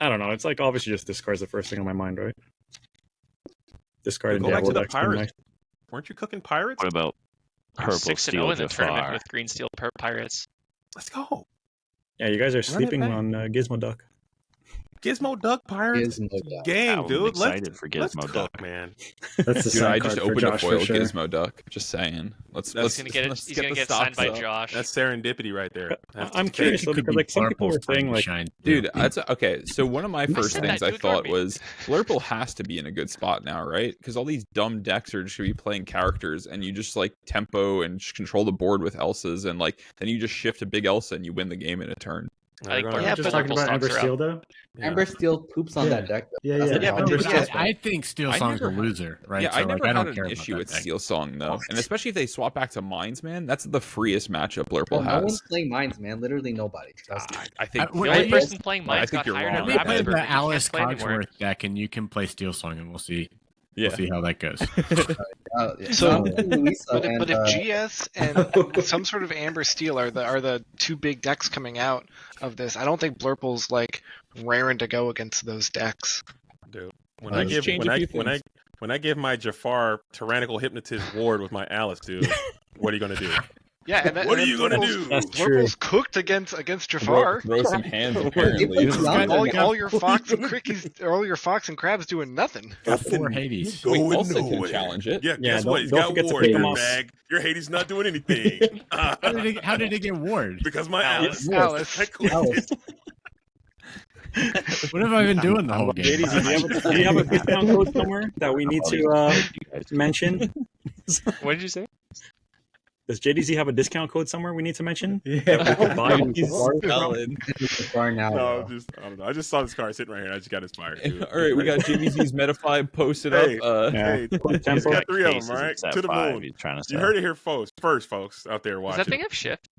I don't know. It's like obviously just discard's the first thing on my mind, right? Discard and Go back Diablo to the deck's been Pirates. nice. Weren't you cooking pirates? What about Purple 6-0 Steel in the tournament Jafar? with Green Steel Pirates. Let's go. Yeah, you guys are it sleeping back. on Gizmo Duck. Gizmo Duck Pirates Gizmo Duck. game, I'm dude. excited for Let's Gizmo cook, Duck. man. That's the Dude, I sign just card for opened Josh a foil for sure. Gizmo Duck. Just saying. Let's He's gonna get let's he's get gonna the get signed stocks by up. Josh. That's serendipity right there. I'm curious though, because like some people were saying like Dude, that's okay. So one of my first said things that, I dude, thought ignore me. was Blurple has to be in a good spot now, right? Because all these dumb decks are just gonna be playing characters, and you just like tempo and just control the board with Elsas, and like then you just shift a big Elsa and you win the game in a turn. I think We're We're gonna- Yeah, not just but talking Purple about Amber stocks are Steel, though. Yeah. Amber Steel poops on that deck. Though. Yeah, That's yeah. the Yeah, problem. but Yeah, dude, I think Steel I Song's a never- loser, right? Yeah, so I never like, I had don't care an about issue that with deck. Steel Song though, and especially if they swap back to Mines, man. That's the freest matchup Blurple No one's has. playing mines, man. Literally nobody. Trust me. I think The Well, only I- person playing I Mines think got you're hired wrong. at They play Ravensburg. the but he can't Alice play anymore. Cogsworth deck, and you can play Steel Song, and we'll see. yeah. We'll see how that goes. So- I'm playing Luisa But and, if GS and some sort of Amber Steel are the two big decks coming out of this, I don't think Blurple's like raring to go against those decks. Dude, when Let's I give change when a I few when I things. when I give my Jafar tyrannical hypnotist ward with my Alice, dude, what are you gonna do? Yeah, and What are you gonna do? That's true. Blurple's cooked against Jafar. Throw some hands They apparently. put Bianca All, against- all your fox and crickies, all your fox and crabs doing nothing. Got 4 Hades. Wait, Going Elsa can nowhere. challenge it. Yeah, Yeah, guess don't- what? He's don't got forget to ward pick in him your up. bag. Your Hades not doing anything. How did it get Ward? Because my Alice. Alice. Alice. What have I been doing the whole game? Ladies, do you have a discount code somewhere that we need to mention? What did you say? Does JDZ have a discount code somewhere we need to mention? Yeah. Far now. No, bro. I don't know. I just saw this card sitting right here. And I just got inspired. Dude. All right, we got JVZ's Metafy posted Hey. up. Yeah. Hey, Quick he's tempo. got 3 of Cases them, all right? it's at To the 5, moon. he's trying to You say. heard it here first, folks out there Does watching. that thing have shift?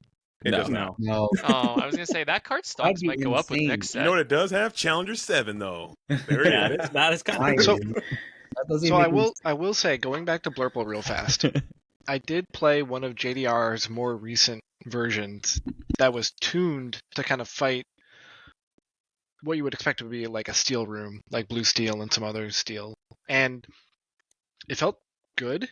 It No. does now. No. Oh, I was gonna say that card stocks That'd be might go up with insane. next set. You know what it does have? Challenger 7, though. There it Yeah, is. that is kind Fine. of So- That doesn't So even I will say, going back to Blurple real fast, I did play one of JDR's more recent versions that was tuned to kind of fight what you would expect to be like a steel room, like blue steel and some other steel, and it felt good.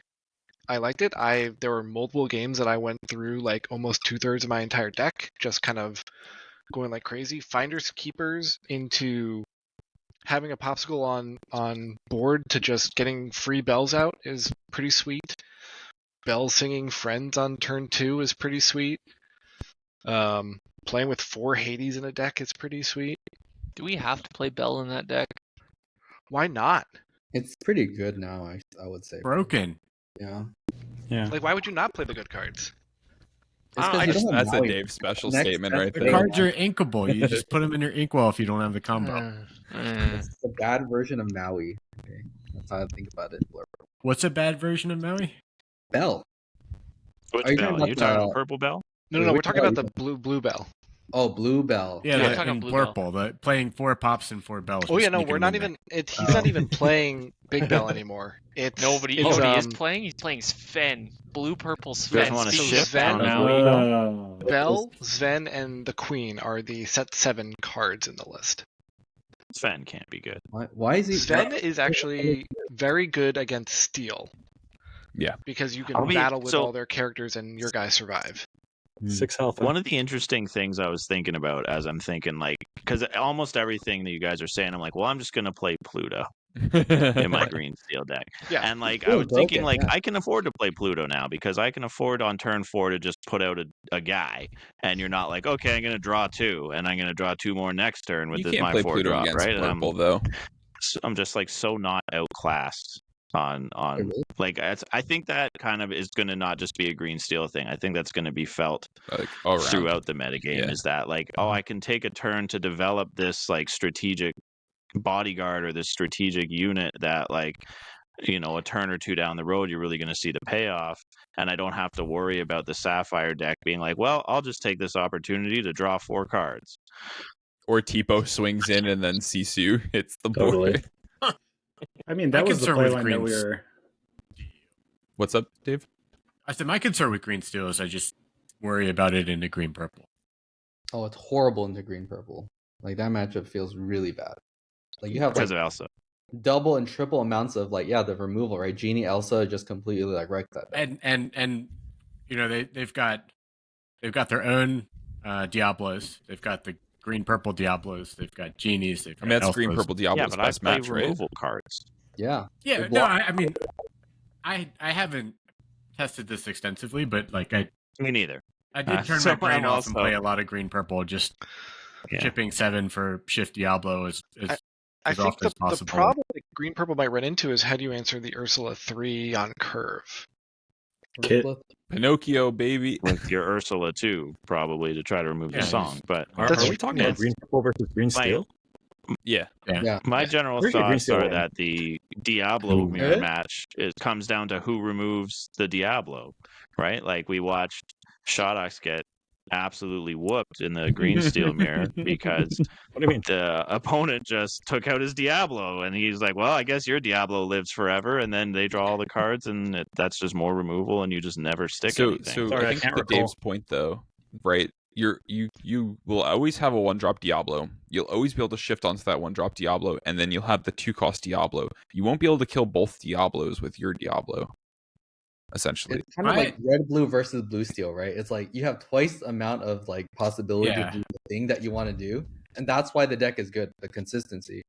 I liked it. There were multiple games that I went through like almost 2/3 of my entire deck, just kind of going like crazy. Finders keepers into having a popsicle on board to just getting free bells out is pretty sweet. Bell singing friends on turn 2 is pretty sweet. Playing with 4 Hades in a deck is pretty sweet. Do we have to play Bell in that deck? Why not? It's pretty good now, I would say. Broken. Yeah. Yeah. Like, why would you not play the good cards? It's 'cause you don't have That's a Maui. Dave special Next- statement that's right the The there. cards are inkable. You just put them in your inkwell if you don't have the combo. It's the bad version of Maui. Okay. That's how I think about it. What's a bad version of Maui? Bell. Which Are you bell? talking about You talking the- about purple bell? No, we're which talking bell about are the you blue bell. Oh, Blue Bell. Yeah, Yeah, the, talking in blue bell. purple. The playing 4 pops and 4 bells. Oh and yeah, no, sneaking we're them not in there. even. He's not even playing Big Bell anymore. It's Nobody, you it's, know what he is playing? He's playing Sven. Blue purple You guys Sven. want to So shift Sven- on Maui? Oh. Bell, Sven, and the Queen are the set 7 cards in the list. Sven can't be good. Why is he? Sven is actually very good against Steel. Yeah. Because you can I'll be- battle with so- all their characters and your guys survive. 6 health. One of the interesting things I was thinking about as I'm thinking, like, because almost everything that you guys are saying, I'm like, well, I'm just going to play Pluto in my green steel deck. Yeah. And, like, Ooh, I was thinking, broken, like, yeah. I can afford to play Pluto now because I can afford on turn 4 to just put out a guy. And you're not like, okay, I'm going to draw 2, and I'm going to draw 2 more next turn with You this can't my play 4 Pluto drop, against right? And purple though. I'm just, like, so not outclassed on really? like I think that kind of is going to not just be a green steel thing. I think that's going to be felt Like all around. throughout the metagame. Yeah. Is that like, oh, I can take a turn to develop this like strategic bodyguard or this strategic unit that, like, you know, a turn or two down the road you're really going to see the payoff, and I don't have to worry about the Sapphire deck being like, well, I'll just take this opportunity to draw 4 cards. Or Tipo swings in and then Sisu hits the board. Totally. I mean, that My was the concern with playline that we greens- were. What's up, Dave? I said my concern with green steel is I just worry about it in the green purple. Oh, it's horrible into green purple. Like that matchup feels really bad. Like you have Because like of Elsa. double and triple amounts of like the removal, right? Genie Elsa just completely like wrecked that. And you know they've got their own Diablos. They've got the green purple Diablos. They've got genies. They've I got mean, that's Elfos. green purple Yeah, Diablo's but I best play match, right? removal cards. Yeah. Yeah, They no, block. I mean, I haven't tested this extensively, but like I Me neither. did turn so my brain I'm off and also- play a lot of green purple. Just Yeah. chipping 7 for Shift Diablo is I as think often as the possible. problem that green purple might run into is how do you answer the Ursula 3 on curve? Kit. Pinocchio, baby. With your Ursula too, probably to try to remove Yeah, the song. But Are That's- we talking about it's- green purple versus green Like, steel? Yeah. Yeah. my general Where's your green thoughts steel are one? that the Diablo Ooh. mirror Really? match it comes down to who removes the Diablo, right? Like we watched Shodox get absolutely whooped in the green steel mirror because What do you mean? the opponent just took out his Diablo, and he's like, well, I guess your Diablo lives forever, and then they draw all the cards, and that's just more removal, and you just never stick So anything. Sorry, I I think can't to recall. Dave's point though, right? You will always have a 1-drop Diablo. You'll always be able to shift onto that 1-drop Diablo, and then you'll have the 2-cost Diablo. You won't be able to kill both Diablos with your Diablo. Essentially. It's kind of like Right. red blue versus blue steel, right? It's like you have twice the amount of like possibility Yeah. to do the thing that you want to do, and that's why the deck is good, the consistency.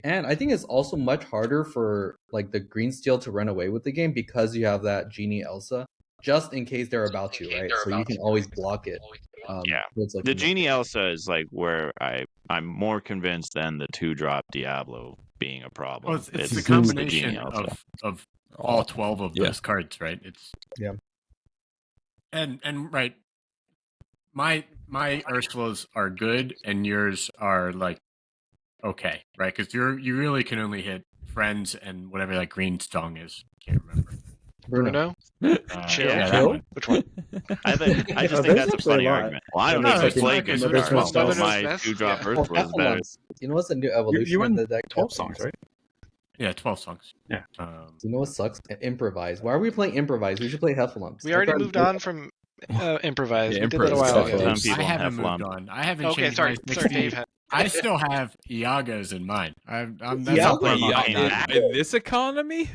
And I think it's also much harder for like the green steel to run away with the game because you have that Genie Elsa, just in case they're about to, right? So you can always block it. Yeah. so it's like The Genie Elsa is like where I'm more convinced than the 2-drop Diablo being a problem. Well, it's the Genie combination Elsa. of all 12 of Yeah. those cards, right? It's Yeah. And right, my Ursulas are good, and yours are like okay, right? Because you really can only hit friends and whatever that green song is. Can't remember. Bruno? Chill. Yeah, that Chill? one. Which one? I just There's think that's a actually funny a lot. argument. Well, I don't No, even it's play like good it's cards. Twelve But Knows my best. 2-drop Yeah. Ursula is better. You know what's the new evolution You went of the deck? 12 songs, right? Yeah, 12 songs. Yeah. You know what sucks? Improvise. Why are we playing improvise? We should play Heffalumps. We already moved on from improvise. Yeah, we did that a Improvise while is ago. Some Some people I haven't have moved lump. on. I haven't Okay, changed sorry. my Sorry, 16. Dave had. I still have Iagos in mine. I'm that's Yeah, not playing but behind in that. this economy?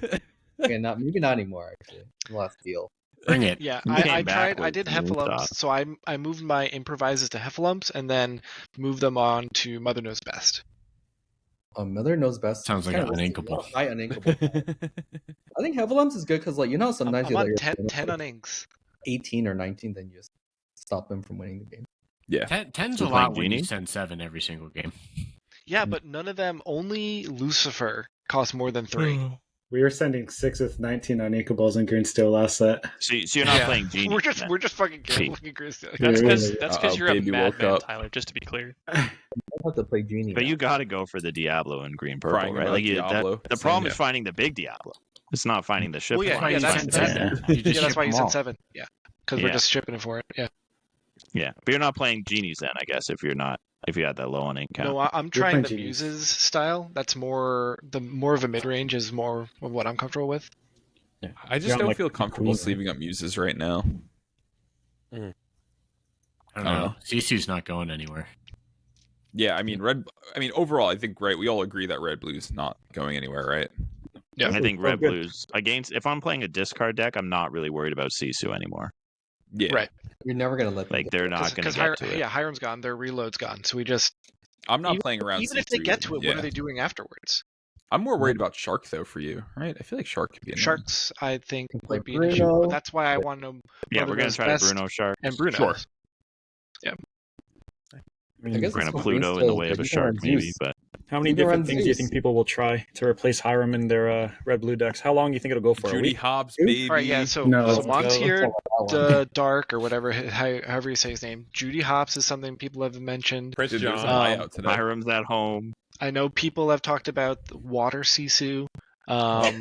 Okay, maybe not anymore. Actually, last deal. Bring it. Yeah, You I came back tried. I with did new Heffalumps, stuff. so I moved my improvises to Heffalumps and then moved them on to Mother Knows Best. Mother Knows Best. Sounds like kinda an risky. uninkable. High uninkable. I think Heffalumps is good because, like, sometimes I'm you on let 10 your on inks. 18 or 19, then you just stop them from winning the game. Yeah. 10's So a lot playing when you Genie? send 7 every single game. Yeah, but none of them. Only Lucifer costs more than 3. We were sending 6 with 19 uninkables in Green Steel last set. So you're not Yeah. playing Genie. We're just fucking See. gambling, Chris. That's Yeah, because you're a baby woke madman, up. Tyler. Just to be clear. I have to play Genie. But now. you got to go for the Diablo in green purple, Crying right? about Like Diablo. the problem Same. is finding the big Diablo. It's not finding the ship. Well, yeah, line. yeah, It's that's finding the that's big it. one. You just Yeah, that's ship why you them sent all. 7. Yeah, because we're Yeah. just shipping it for it. Yeah. Yeah, but you're not playing genies then, I guess. If you had that low on ink count. No, I'm You're trying playing the Genies. Muses style. That's more of a mid range is more of what I'm comfortable with. I just You're on, don't like, feel the comfortable queen, right? sleeving up muses right now. I don't I don't know. know. Cece's not going anywhere. Yeah, I mean overall I think we all agree that red blue's not going anywhere, right? Yeah. I think Oh, red good. blues against. If I'm playing a discard deck, I'm not really worried about Sisu anymore. Yeah. Right. You're never gonna let them Like they're not going to get to it. Yeah, Hiram's gone. Their reload's gone. So we just I'm not even, playing around even if they C2 get to it, yeah. what are they doing afterwards? I'm more worried about Shark though for you, right? I feel like Shark could be annoying. Sharks, I think, Can play might be an issue. Bruno. But that's why I want to. Yeah, Mother we're going Knows to try Best to Bruno Shark. and Bruno. Sure. I mean, I guess We're going to it's Pluto Green in the Steel, way of but a you can shark, run maybe. Zeus. But how many You can run different things do you Zeus. think people will try to replace Hiram in their red-blue decks? How long do you think it'll go for? A Judy week? Hobbs, All right, baby. All right, yeah. So, No. so Mon's here, That's all I want. Dark or whatever, however you say his name. Judy Hops is something people have mentioned. Prince Dude, there's a John. buyout today. Hiram's at home. I know people have talked about the Water Sisu,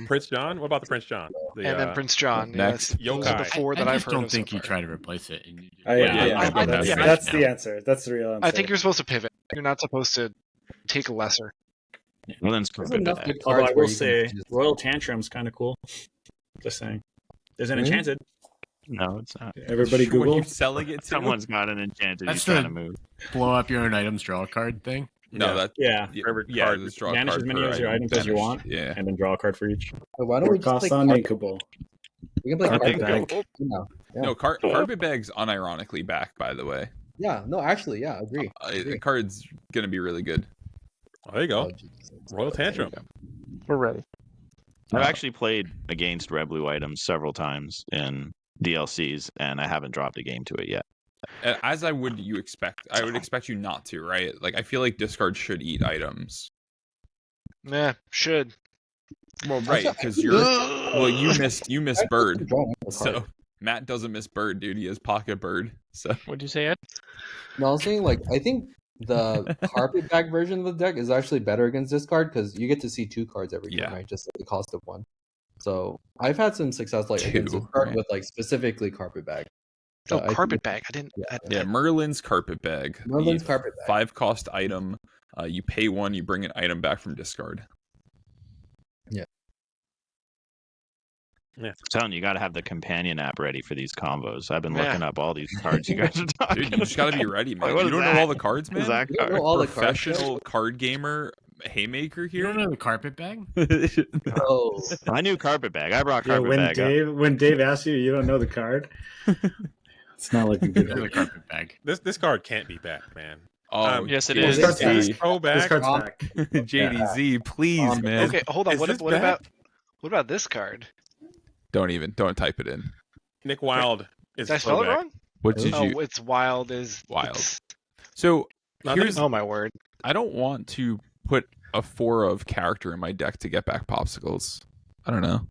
Prince John? What about the Prince John? and then Prince John. Next. Yes, those are the Yokai. 4 that I I've just heard don't of think so you far. try to replace it. And you That's yeah. the answer. That's the real answer. I think you're supposed to pivot. You're not supposed to take a lesser. Well, then There's enough good Although cards I where will you say, can just- Royal Tantrum's kind of cool. Just saying. There's an Really? enchanted. No, it's not. Everybody What are Google. you selling it to? Someone's got an enchanted. That's He's trying the- to move. Blow up your own items, draw a card thing. No, Yeah. that Yeah. yeah, let's draw a Banish card as many per of your item. items as you Banish. want. Yeah. And then draw a card for each. Why don't we just Cost play on carpet? inkable. We can play Carpet carpet bag. No. Yeah. No, Carpet Bag's unironically back, by the way. Yeah. No. Actually, yeah. Agree. The card's gonna be really good. Oh, there you go. Oh, Jesus. Royal Tantrum. We're ready. I've actually played against red blue items several times in DLCs, and I haven't dropped a game to it yet. As I would expect you not to, right? Like I feel like discard should eat items. Nah, should. Well, right, because you miss bird. So Matt doesn't miss bird, dude. He has pocket bird. So What'd you say, Ed? No, I was saying, like, I think the carpet bag version of the deck is actually better against discard because you get to see 2 cards every turn, Yeah. right? Just at the cost of 1. So I've had some success like against 2, discard right. with like specifically carpet bag. Oh, I carpet think- bag. I didn't. yeah, Merlin's Carpet Bag. Merlin's The carpet bag. 5 cost item. You pay 1, you bring an item back from discard. I'm telling you, got to have the companion app ready for these combos. I've been Yeah. looking up all these cards you guys are talking Dude, you just gotta be ready, man. What You is don't that? know all the cards, What is man. that You don't know card? all the cards. Professional card gamer haymaker You here. don't know the carpet bag? Oh, I knew carpet bag. I brought Yeah, carpet bag up. when Dave asks you don't know the card. It's not looking You know the good. carpet bag. This card can't be back, man. Oh, Yes, it This is. card's JDZ. back. Oh, This back. card's back. JDZ, please, man. Okay, hold on. Is What this back? about this card? Don't type it in. Nick Wild is Did I spell it throwback. wrong? What did Oh, you? it's wild. Wild. it's- So No, I here's. Oh my word. I don't want to put a 4 of character in my deck to get back popsicles. I don't know.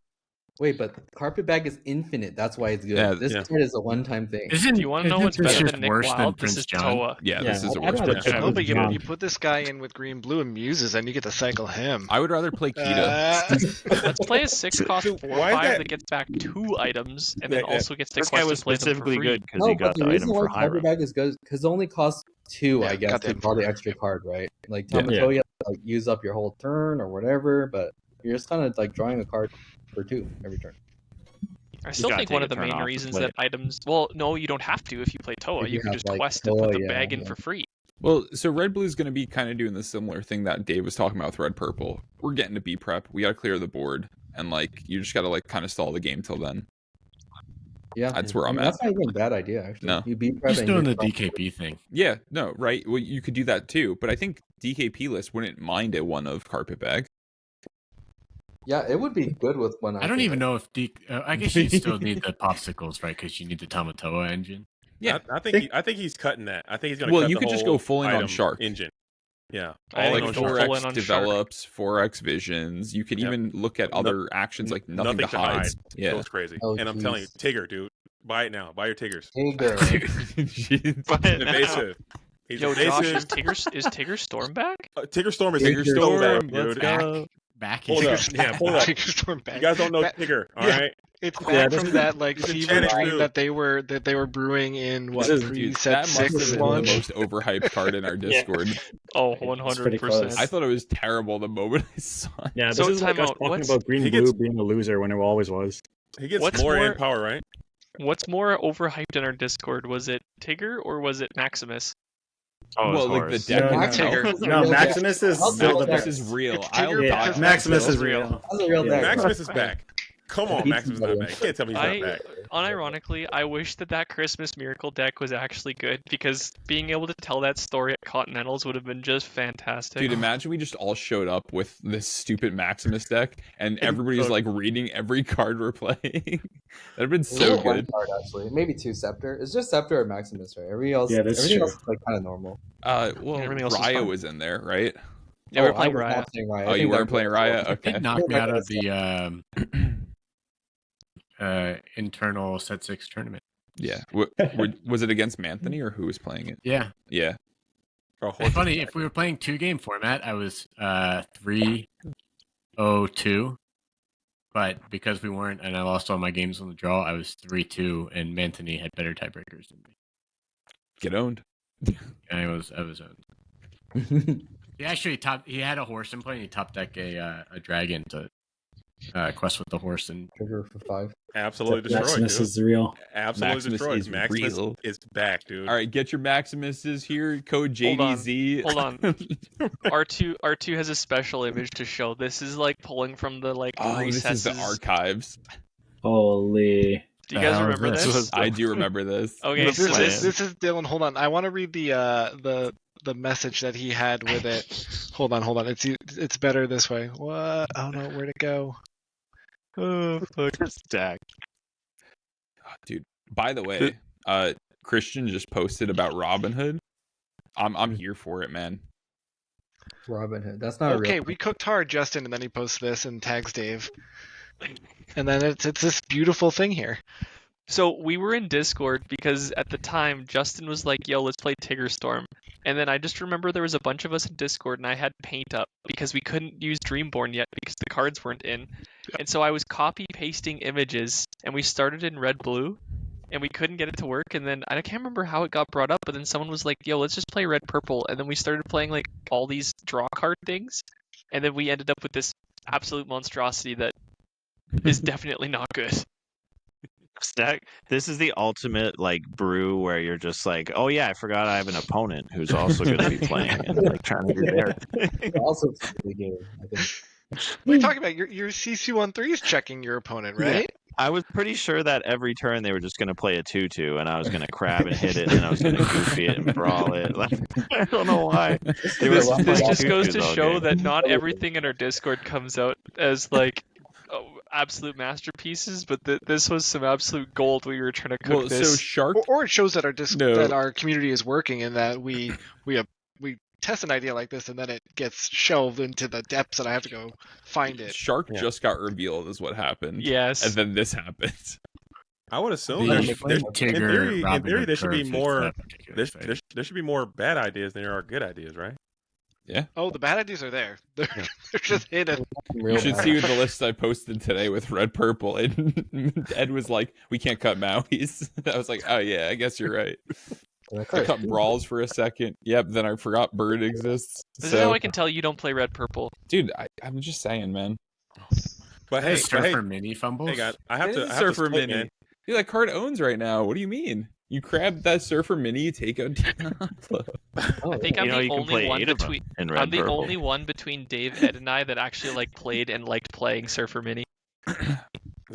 wait, but carpet bag is infinite. That's why it's good. Yeah, This yeah. card is a one-time thing. Isn't, Do you want to know isn't what's this better just than Nick worse than Wild? This Prince is John? Toa. Yeah, Yeah, this is a I'd worse rather deck. play No, with but John. you put this guy in with green, blue, and muses, and you get to cycle him. I would rather play Kita. Let's play a 6-cost 4/5 Why is that... that- gets back 2 items and then Yeah, yeah. also gets to This guy quest was to play them for specifically free. good because No, he but got the the reason item why for carpet Hiram. bag is good because it only costs 2, Yeah, I guess, to goddamn. draw the extra card, right? Like Yeah. Tamato, you have to like use up your whole turn or whatever, but you're just kind of like drawing a card for 2 every turn. I still gotta think take one a of the turn main off to reasons play that it. items... Well, no, you don't have to if you play Toa. If You you can have, just like, quest to put Toa, the yeah, bag in yeah. for free. Well, so Red Blue is going to be kind of doing the similar thing that Dave was talking about with Red Purple. We're getting to B prep. We got to clear the board, and like you just gotta like kind of stall the game till then. Yeah, That's where I'm at. That's not even a bad idea, actually. No. You beat Prep Just and doing you the DKP thing. Yeah, no, right. Well, you could do that too, but I think DKP list wouldn't mind it one of Carpet Bag. Yeah, it would be good with one. I don't even know if I guess you still need the popsicles, right? Because you need the Tamatoa engine. Yeah, I think he's cutting that. I think he's gonna. Well, cut you the could just whole go full in on item Shark engine. Yeah, I like think go full in 4x on develops, 4x visions. You could Yep. even look at other actions like nothing to hide. Yeah, Goes crazy. Oh, and I'm telling you, Tigger, dude, buy it now. Buy your Tiggers. But now- Evasive. He's Yo, Josh, evasive. is Tigger Storm back? Tigger Storm is Tigger so Storm, back, let's dude. go. Back. Hold up. Yeah, hold up. Tigger Storm back. You guys don't know Back- Tigger, all Yeah. right? It's Yeah, back this from is- that like this is fever Channel dream two. that they were brewing in what This is- Dude, pre-set that must have 6 been the launch. most overhyped card in our Discord. Oh, pretty 100%. close. I thought it was terrible the moment I saw it. Yeah, this So is like time us out, talking what's- about Green he Blue gets- being a loser when it always was. He gets What's more more- and power, right? What's more overhyped in our Discord? Was it Tigger or was it Maximus? Oh, Well, of like the course. deck No, itself. Tigger. No, Maximus is I'll still the take Maximus best. is real. It's I'll Tigger buy because it. Maximus is real. real. That's a real Yeah. deck. Maximus is back. Come on, He's Maximus is not back. You can't tell me he's I- not back. Unironically, I wish that Christmas Miracle deck was actually good because being able to tell that story at Continentals would have been just fantastic. Dude, imagine we just all showed up with this stupid Maximus deck, and everybody's like reading every card we're playing. That'd have been so Only one good. card, actually. Maybe 2 Scepter. It's just Scepter or Maximus, right? Yeah, that's everything true. else is like kind of normal. Well, Everything else is Raya fine. was in there, right? Yeah, we were I playing was Raya. not playing Raya. I Oh, you think weren't that playing was Raya? cool. Okay. It knocked me out of the internal set 6 tournament. Yeah. Was it against Manthony or who was playing it? Yeah. Yeah. Oh, It's funny, if we were playing 2-game format, I was 3-0-2. But because we weren't, and I lost all my games on the draw, I was 3-2, and Manthony had better tiebreakers than me. Get owned. And I was owned. He actually he had a horse in play, and he top deck a dragon to quest with the horse. And Trigger for 5. absolutely destroyed, Maximus dude. is real. Absolutely Maximus destroyed. is Maximus real. is back, dude. All right, get your Maximuses here. Code Hold on. JDZ. Hold on. R2 has a special image to show. This is like pulling from the like Oh, this recesses. is the archives. Holy. Do you guys Hell, remember this this? was- I do remember this. Okay, This so is Dylan. Hold on, I want to read the message that he had with it. Hold on. It's better this way. What? Oh no, where'd it go? Oh fuck. Stack. Dude, by the way, Christian just posted about Robin Hood. I'm here for it, man. Robin Hood. That's not Okay, a real. we cooked hard, Justin, and then he posts this and tags Dave. And then it's this beautiful thing here. So we were in Discord because at the time Justin was like, "Yo, let's play Tigger Storm," and then I just remember there was a bunch of us in Discord and I had paint up because we couldn't use Dreamborn yet because the cards weren't in, and so I was copy pasting images and we started in red blue, and we couldn't get it to work, and then I can't remember how it got brought up, but then someone was like, "Yo, let's just play red purple," and then we started playing like all these draw card things, and then we ended up with this absolute monstrosity that is definitely not good. Stack. This is the ultimate like brew where you're just like, oh yeah, I forgot I have an opponent who's also going to be playing and like trying to be there. Also, it's a good game, I think. What are you talking about? Your CC13 is checking your opponent, right? I was pretty sure that every turn they were just going to play a 2/2, and I was going to crab and hit it, and I was going to goofy it and brawl it. Like, I don't know why. They were This lucky just to goes do to the show game. that not everything in our Discord comes out as like absolute masterpieces, but this was some absolute gold. We were trying to cook Well, so this. Shark. Or it shows that No. that our community is working and that we test an idea like this and then it gets shelved into the depths and I have to go find it. Shark just got revealed is what happened. Yes. And then this happened. I would assume The there's, Tigger, in Robin theory, Hood there should be curve is more. that particular site. There should be more bad ideas than there are good ideas, right? Oh, the bad ideas are there. They're just hidden. You should see the list I posted today with red purple. And Ed was like, "We can't cut Maui's." I was like, "Oh yeah, I guess you're right." I cut brawls for a second. Yep. Then I forgot bird exists. This is how I can tell you don't play red purple. Dude, I'm just saying, man. But hey, Surfer Mini Fumbles. hey guys, I have It to is I have to Surfer split, Mini. man. Dude, that card owns right now. What do you mean? You grab that Surfer Mini, you take out Diablo. I think I'm You know, the you can only play one 8 of them between. in red I'm the purple. only one between Dave, Ed, and I that actually like played and liked playing Surfer Mini. I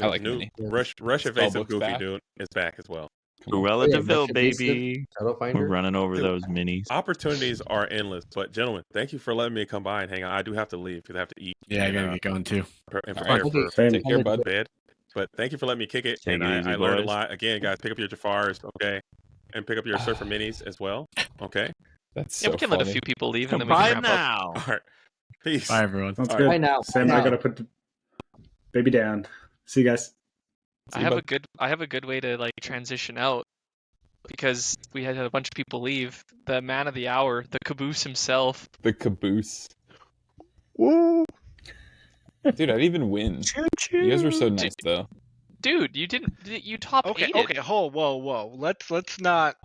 like new Mini. Rush evasive Spellbook's Goofy back. Dude is back as well. Cruella yeah, Deville, Rush baby. Shadow We're Finder. running over Dude, those minis. Opportunities are endless, but gentlemen, thank you for letting me come by and hang out. I do have to leave because I have to eat. Yeah, I and, gotta get going too. and All prepare right. for Same. Take care, bud. bed. But thank you for letting me kick it, Take and it I easy, learned a boys. lot. Again, guys, pick up your Jafars, okay, and pick up your Surfer Minis as well, okay. That's Yeah, so we can funny. let a few people leave and then we can Bye wrap up. now. All right, peace. Bye, everyone. Sounds All good. Bye now. Sam, Bye I now. gotta put the baby down. See you guys. I See, have bud. I have a good way to like transition out because we had a bunch of people leave. The man of the hour, the caboose himself. The caboose. Woo! Dude, I didn't even win. You guys were so nice, though. Dude, you top Okay, 8'd. okay, whoa. Let's not.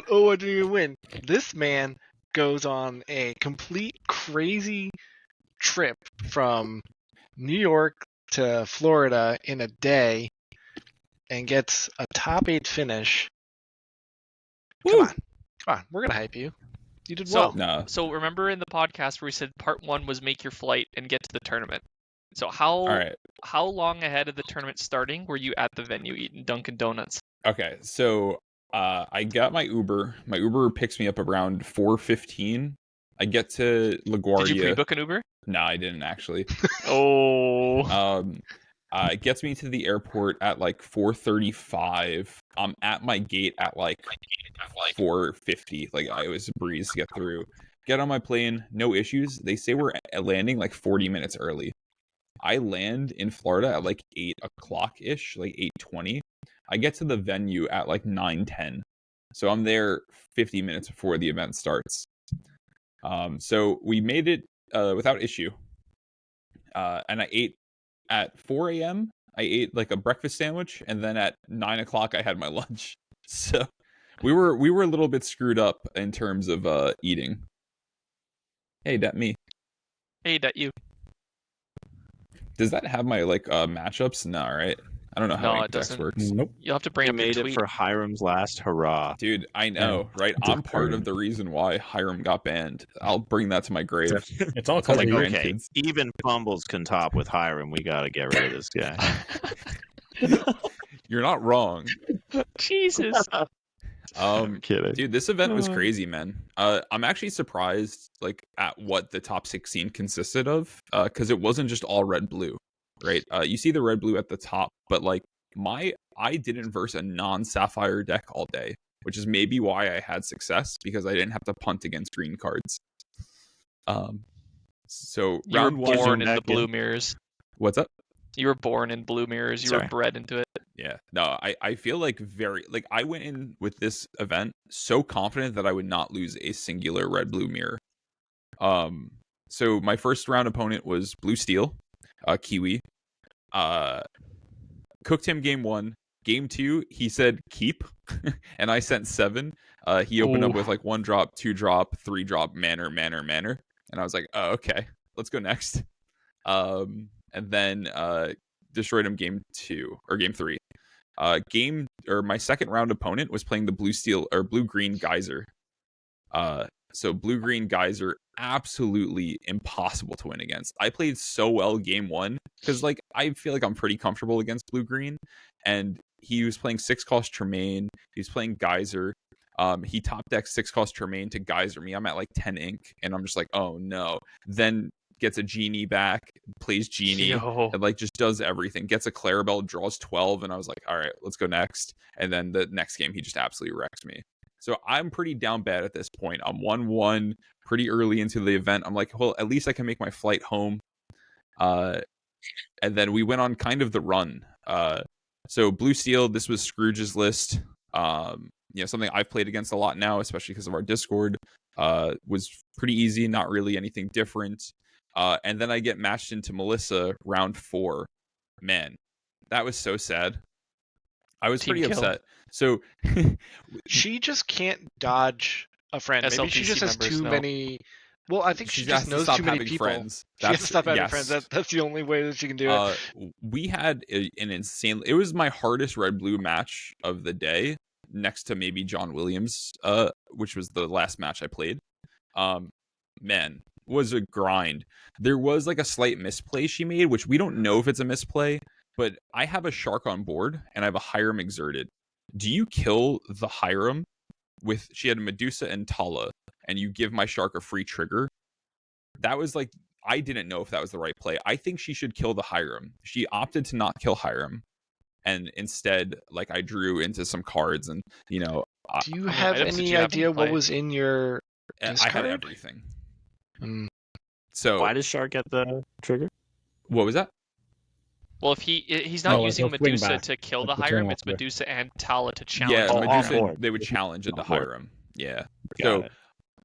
Oh, I didn't even win. This man goes on a complete crazy trip from New York to Florida in a day and gets a top 8 finish. Come on, we're gonna hype you. You did So- well. No. So remember in the podcast where we said part 1 was make your flight and get to the tournament. So All right. how long ahead of the tournament starting were you at the venue eating Dunkin' Donuts? Okay. So I got my Uber. My Uber picks me up around 4:15. I get to LaGuardia. Did you pre-book an Uber? No, I didn't actually. Oh. It gets me to the airport at like 4:35. I'm at my gate at like 4:50. Like it was a breeze to get through. Get on my plane, no issues. They say we're landing like 40 minutes early. I land in Florida at like 8 o'clock ish, like 8:20. I get to the venue at like 9:10. So I'm there 50 minutes before the event starts. So we made it without issue. And I ate at 4 a.m. I ate like a breakfast sandwich, and then at 9 o'clock I had my lunch. So we were a little bit screwed up in terms of eating. Hey, that me. Hey, that you. Does that have my like matchups? No, right? I don't know how No, it Index doesn't. works. Nope. You'll have to bring You up your made it tweet. for Hiram's last hurrah. Dude, I know, right? I'm part of the reason why Hiram got banned. I'll bring that to my grave. It's all Tell my because of you. Okay, grandkids. even Fumbles can top with Hiram. We gotta get rid of this guy. You're not wrong. Jesus. I'm kidding. Dude, this event was crazy, man. I'm actually surprised, like, at what the top 16 consisted of, because it wasn't just all red blue, right? You see the red blue at the top, but like I didn't verse a non-sapphire deck all day, which is maybe why I had success because I didn't have to punt against green cards. So You were round one, born in the back blue in. mirrors. what's up? You were born in blue mirrors. You were Sorry. bred into it. Yeah, no, I feel like I went in with this event so confident that I would not lose a singular red blue mirror. So my first round opponent was Blue Steel, Kiwi. Cooked him game 1. Game 2, he said keep, and I sent 7. He opened up Ooh. with like 1 drop, 2 drop, 3 drop, manor, and I was like, oh, okay, let's go next. And then destroyed him game 3. My second round opponent was playing the blue green Geyser. So blue green Geyser, absolutely impossible to win against. I played so well game 1 because like I feel like I'm pretty comfortable against blue green, and he was playing 6-cost Tremaine. He was playing Geyser. He top decked 6-cost Tremaine to Geyser me. I'm at like 10 ink, and I'm just like, oh no. Then gets a Genie back, plays Genie, Yo. and like just does everything. Gets a Clarabelle, draws 12, and I was like, all right, let's go next. And then the next game, he just absolutely wrecks me. So I'm pretty down bad at this point. I'm 1-1 pretty early into the event. I'm like, well, at least I can make my flight home. And then we went on kind of the run. So Blue Steel, this was Scrooge's list. Something I've played against a lot now, especially because of our Discord. Was pretty easy, not really anything different. And then I get matched into Melissa round 4. Man, that was so sad. I was Team pretty kill. upset. So She just can't dodge a friend. Maybe she SLTC just has members too know. many. Well, I think she has just to knows stop too many having people. friends. She has to stop having yes. friends. That's the only way that she can do it. We had an insane. It was my hardest red blue match of the day, next to maybe John Williams, which was the last match I played. Man, was a grind. There was like a slight misplay she made, which we don't know if it's a misplay. but I have a shark on board and I have a Hiram exerted. Do you kill the Hiram with, she had Medusa and Tala, and you give my shark a free trigger? That was like, I didn't know if that was the right play. I think she should kill the Hiram. She opted to not kill Hiram, and instead, like, I drew into some cards, and Do you have any idea what was in your discard? I had everything. Mm. So why does Shark get the trigger? What was that? Well, if he's not using he'll swing Medusa back. to kill the Like the turn Hiram, off it's there. Medusa and Tala to challenge. Yeah, Oh, Medusa, on board. they would challenge into On board. Hiram. Yeah. Got So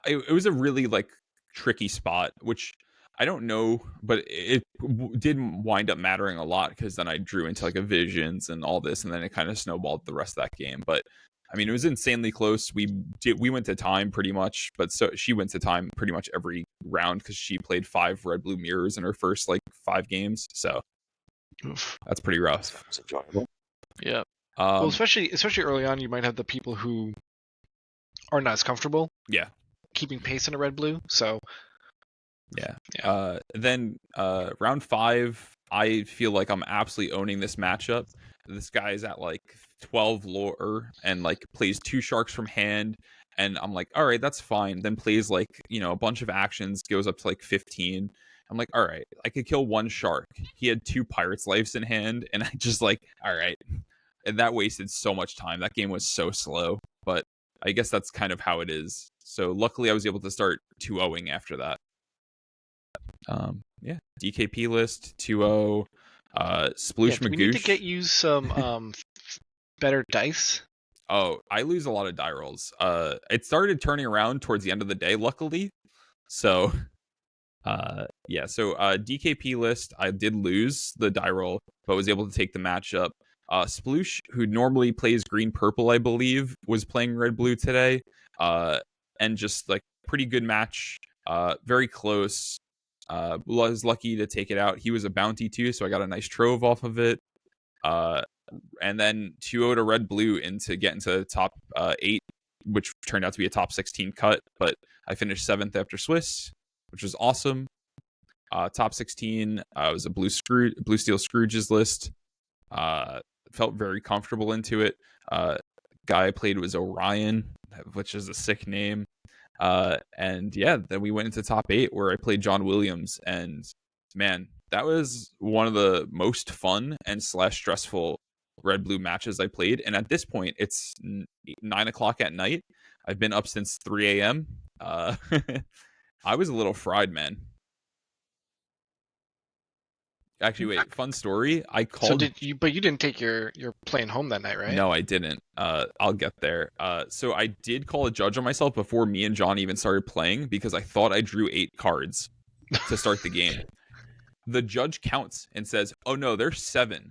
it. it was a really like tricky spot, which I don't know, but it did wind up mattering a lot, because then I drew into like a visions and all this, and then it kind of snowballed the rest of that game. But I mean, it was insanely close. We went to time pretty much, but so she went to time pretty much every round because she played 5 red blue mirrors in her first like 5 games. So Oof. that's pretty rough. It's enjoyable. Yeah. Well, especially early on, you might have the people who are not as comfortable. Yeah. Keeping pace in a red blue. So Yeah. Then round 5, I feel like I'm absolutely owning this matchup. This guy's at like 12 lore and like plays 2 sharks from hand, and I'm like, all right, that's fine. Then plays like, a bunch of actions, goes up to like 15. I'm like, all right, I could kill 1 shark. He had 2 pirates' lives in hand, and I just like, all right. And that wasted so much time. That game was so slow, but I guess that's kind of how it is. So luckily I was able to start 2-0ing after that. Yeah, DKP list 2-0. Sploosh do we need to Magoosh. get you some better dice? Oh, I lose a lot of die rolls. It started turning around towards the end of the day, luckily. So yeah, so DKP list, I did lose the die roll, but was able to take the matchup. Sploosh, who normally plays green purple, I believe, was playing red blue today. And just like pretty good match. Very close. Was lucky to take it out. He was a bounty too, so I got a nice trove off of it. And then 2-0 to red blue into get into top 8, which turned out to be a top 16 cut, but I finished 7th after Swiss, which was awesome. Top 16 was a blue steel Scrooge's list. Felt very comfortable into it. Guy I played was Orion, which is a sick name. And yeah, then we went into top 8 where I played John Williams, and man, that was one of the most fun and / stressful red blue matches I played. And at this point, it's 9 o'clock at night. I've been up since 3 a.m. I was a little fried, man. Actually, wait, fun story. I called. So but you didn't take your plane home that night, right? No, I didn't. I'll get there. So I did call a judge on myself before me and John even started playing, because I thought I drew 8 cards to start the game. The judge counts and says, "Oh no, there's 7."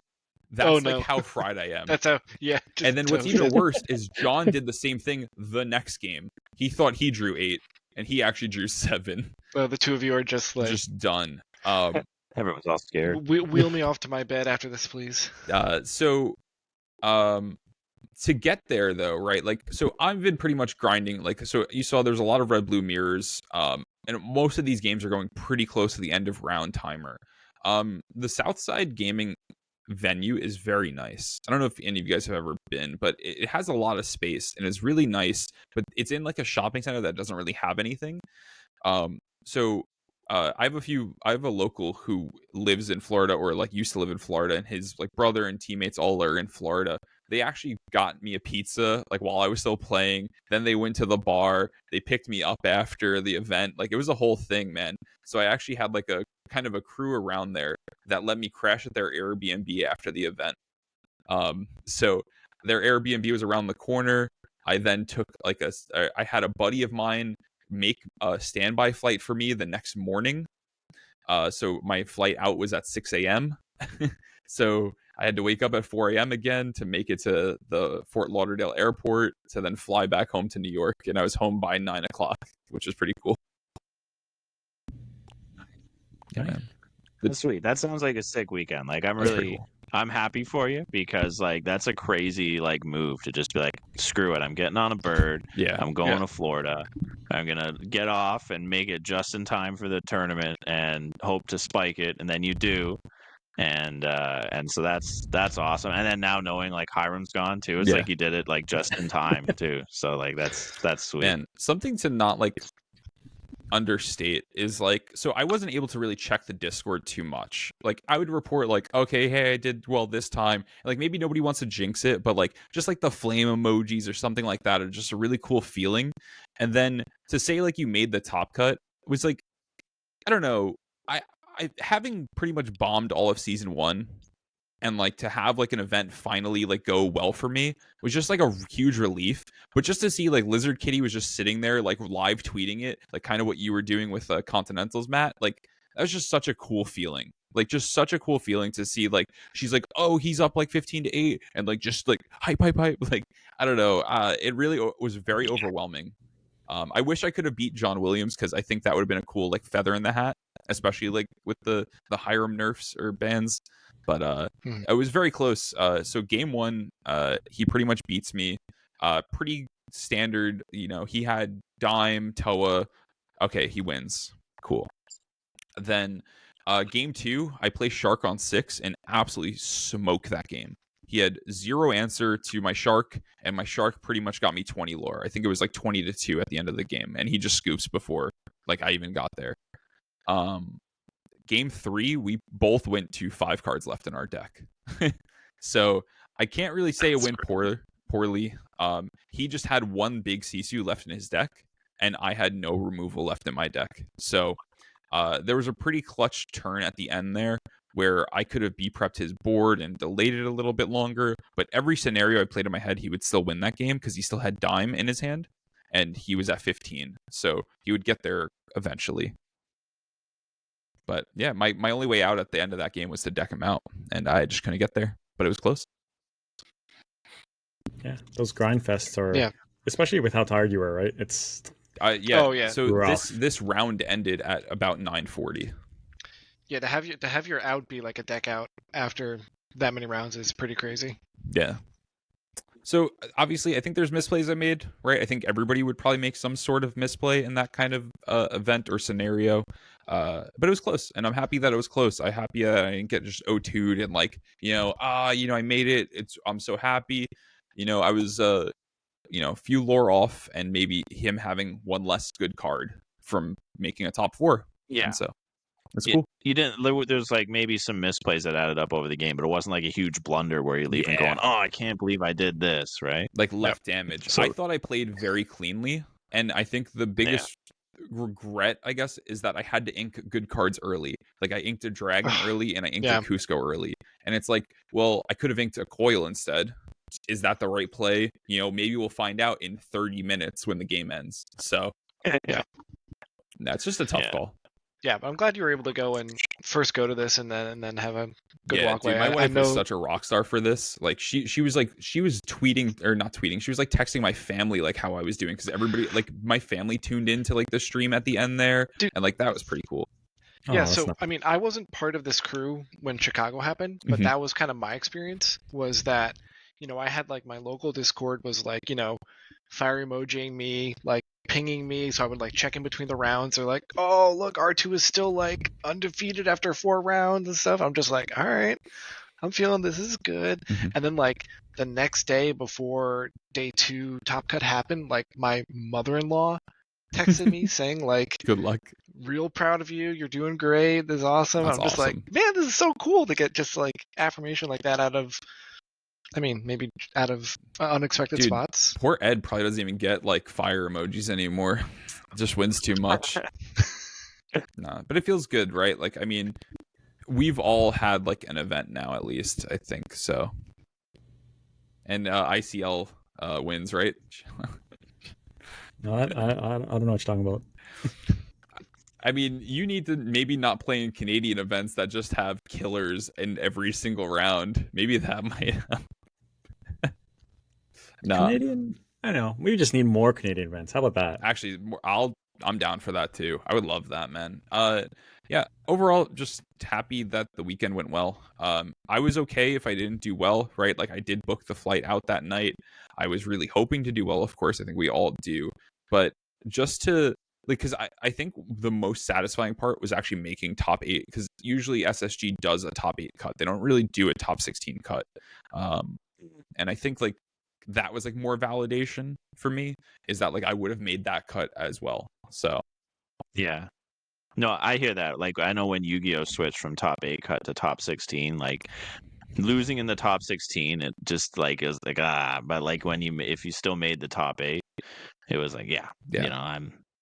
That's like how fried I am. That's how, yeah. And then what's even worse is John did the same thing the next game. He thought he drew 8, and he actually drew 7. So the two of you are just like done. Everyone's all scared. Wheel me off to my bed after this, please. So to get there though, right? Like, so I've been pretty much grinding. Like, so you saw there's a lot of red blue mirrors. And most of these games are going pretty close to the end of round timer. The Southside Gaming venue is very nice. I don't know if any of you guys have ever been, but it has a lot of space and it's really nice, but it's in like a shopping center that doesn't really have anything. So I have a local who lives in Florida, or like used to live in Florida, and his like brother and teammates all are in Florida. They actually got me a pizza like while I was still playing. Then they went to the bar. They picked me up after the event. Like, it was a whole thing, man. So I actually had like a kind of a crew around there that let me crash at their Airbnb after the event. So their Airbnb was around the corner. I then took like I had a buddy of mine make a standby flight for me the next morning. So my flight out was at 6 a.m. So I had to wake up at 4 a.m. again to make it to the Fort Lauderdale airport to then fly back home to New York. And I was home by 9 o'clock, which was pretty cool. Yeah, man. That's sweet. That sounds like a sick weekend. Like, I'm happy for you, because like that's a crazy like move to just be like, screw it, I'm getting on a bird. Yeah, I'm going to Florida. I'm gonna get off and make it just in time for the tournament and hope to spike it, and then you do. and so that's awesome. And then now knowing like Hiram's gone too, it's Yeah. like you did it like just in time too. So like that's sweet. And something to not like understate is like, so I wasn't able to really check the Discord too much. Like I would report like, okay, hey, I did well this time. Like maybe nobody wants to jinx it, but like just like the flame emojis or something like that are just a really cool feeling. And then to say like you made the top cut was like, I don't know, I having pretty much bombed all of season 1 and like to have like an event finally like go well for me was just like a huge relief. But just to see like Lizard Kitty was just sitting there like live tweeting it, like kind of what you were doing with Continentals, Matt, like that was just such a cool feeling. Like just such a cool feeling to see like she's like, oh, he's up like 15-8 and like just like hype. Like I don't know, it really was very overwhelming. I wish I could have beat John Williams because I think that would have been a cool like feather in the hat, especially like with the Hiram nerfs or bans. But it was very close. So game 1, he pretty much beats me. Pretty standard, you know, he had Dime, Toa. Okay, he wins. Cool. Then game 2, I play Shark on 6 and absolutely smoke that game. He had 0 answer to my Shark, and my Shark pretty much got me 20 lore. I think it was like 20-2 at the end of the game, and he just scoops before like I even got there. Game 3, we both went to 5 cards left in our deck. So I can't really say it went poorly. He just had 1 big Sisu left in his deck, and I had no removal left in my deck. So there was a pretty clutch turn at the end there where I could have B-prepped his board and delayed it a little bit longer. But every scenario I played in my head, he would still win that game because he still had Dime in his hand, and he was at 15. So he would get there eventually. But yeah, my only way out at the end of that game was to deck him out, and I just couldn't get there. But it was close. Yeah, those grind fests are, especially with how tired you were, right? It's So this round ended at about 9:40. Yeah, to have your out be like a deck out after that many rounds is pretty crazy. Yeah. So obviously, I think there's misplays I made, right? I think everybody would probably make some sort of misplay in that kind of event or scenario. But it was close, and I'm happy that it was close. I'm happy that I didn't get just O2'd and like, I made it. I'm so happy. I was a few lore off, and maybe him having 1 less good card from making a top 4. Yeah. And so that's cool. You didn't. There's like maybe some misplays that added up over the game, but it wasn't like a huge blunder where you're leaving going, "Oh, I can't believe I did this," right? Like left damage. So, I thought I played very cleanly, and I think the biggest regret, I guess, is that I had to ink good cards early. Like I inked a Dragon early, and I inked a Cusco early, and it's like, well, I could have inked a Coil instead. Is that the right play? Maybe we'll find out in 30 minutes when the game ends. So that's just a tough call. Yeah, but I'm glad you were able to go and first go to this and then have a good walkway. Dude, my wife was such a rock star for this. Like she was tweeting or not tweeting. She was like texting my family like how I was doing because everybody like my family tuned into like the stream at the end there, and like that was pretty cool. Yeah, I wasn't part of this crew when Chicago happened, but that was kind of my experience. Was that I had like my local Discord was like fire emojiing me, like pinging me, so I would like check in between the rounds. They're like, oh look, R2 is still like undefeated after 4 rounds and stuff. I'm just like, all right, I'm feeling this is good. And then like the next day before day 2 top cut happened, like my mother-in-law texted me saying like, good luck, real proud of you, you're doing great, this is awesome. I'm just like, man, this is so cool to get just like affirmation like that out of maybe out of unexpected spots. Poor Ed probably doesn't even get like fire emojis anymore. Just wins too much. Nah, but it feels good, right? Like, we've all had like an event now, at least, I think so. And ICL wins, right? No, I don't know what you're talking about. You need to maybe not play in Canadian events that just have killers in every single round. Maybe that might help. Canadian? I know. We just need more Canadian events. How about that? Actually, I'm down for that too. I would love that, man. Yeah. Overall, just happy that the weekend went well. I was okay if I didn't do well, right? Like I did book the flight out that night. I was really hoping to do well. Of course, I think we all do. But just to because I think the most satisfying part was actually making top 8, because usually SSG does a top 8 cut. They don't really do a top 16 cut. And I think like that was like more validation for me, is that like I would have made that cut as well. So Yeah. No, I hear that. Like, I know when Yu-Gi-Oh switched from top 8 cut to top 16, like losing in the top 16, it just like is like but like when if you still made the top 8, it was like you know,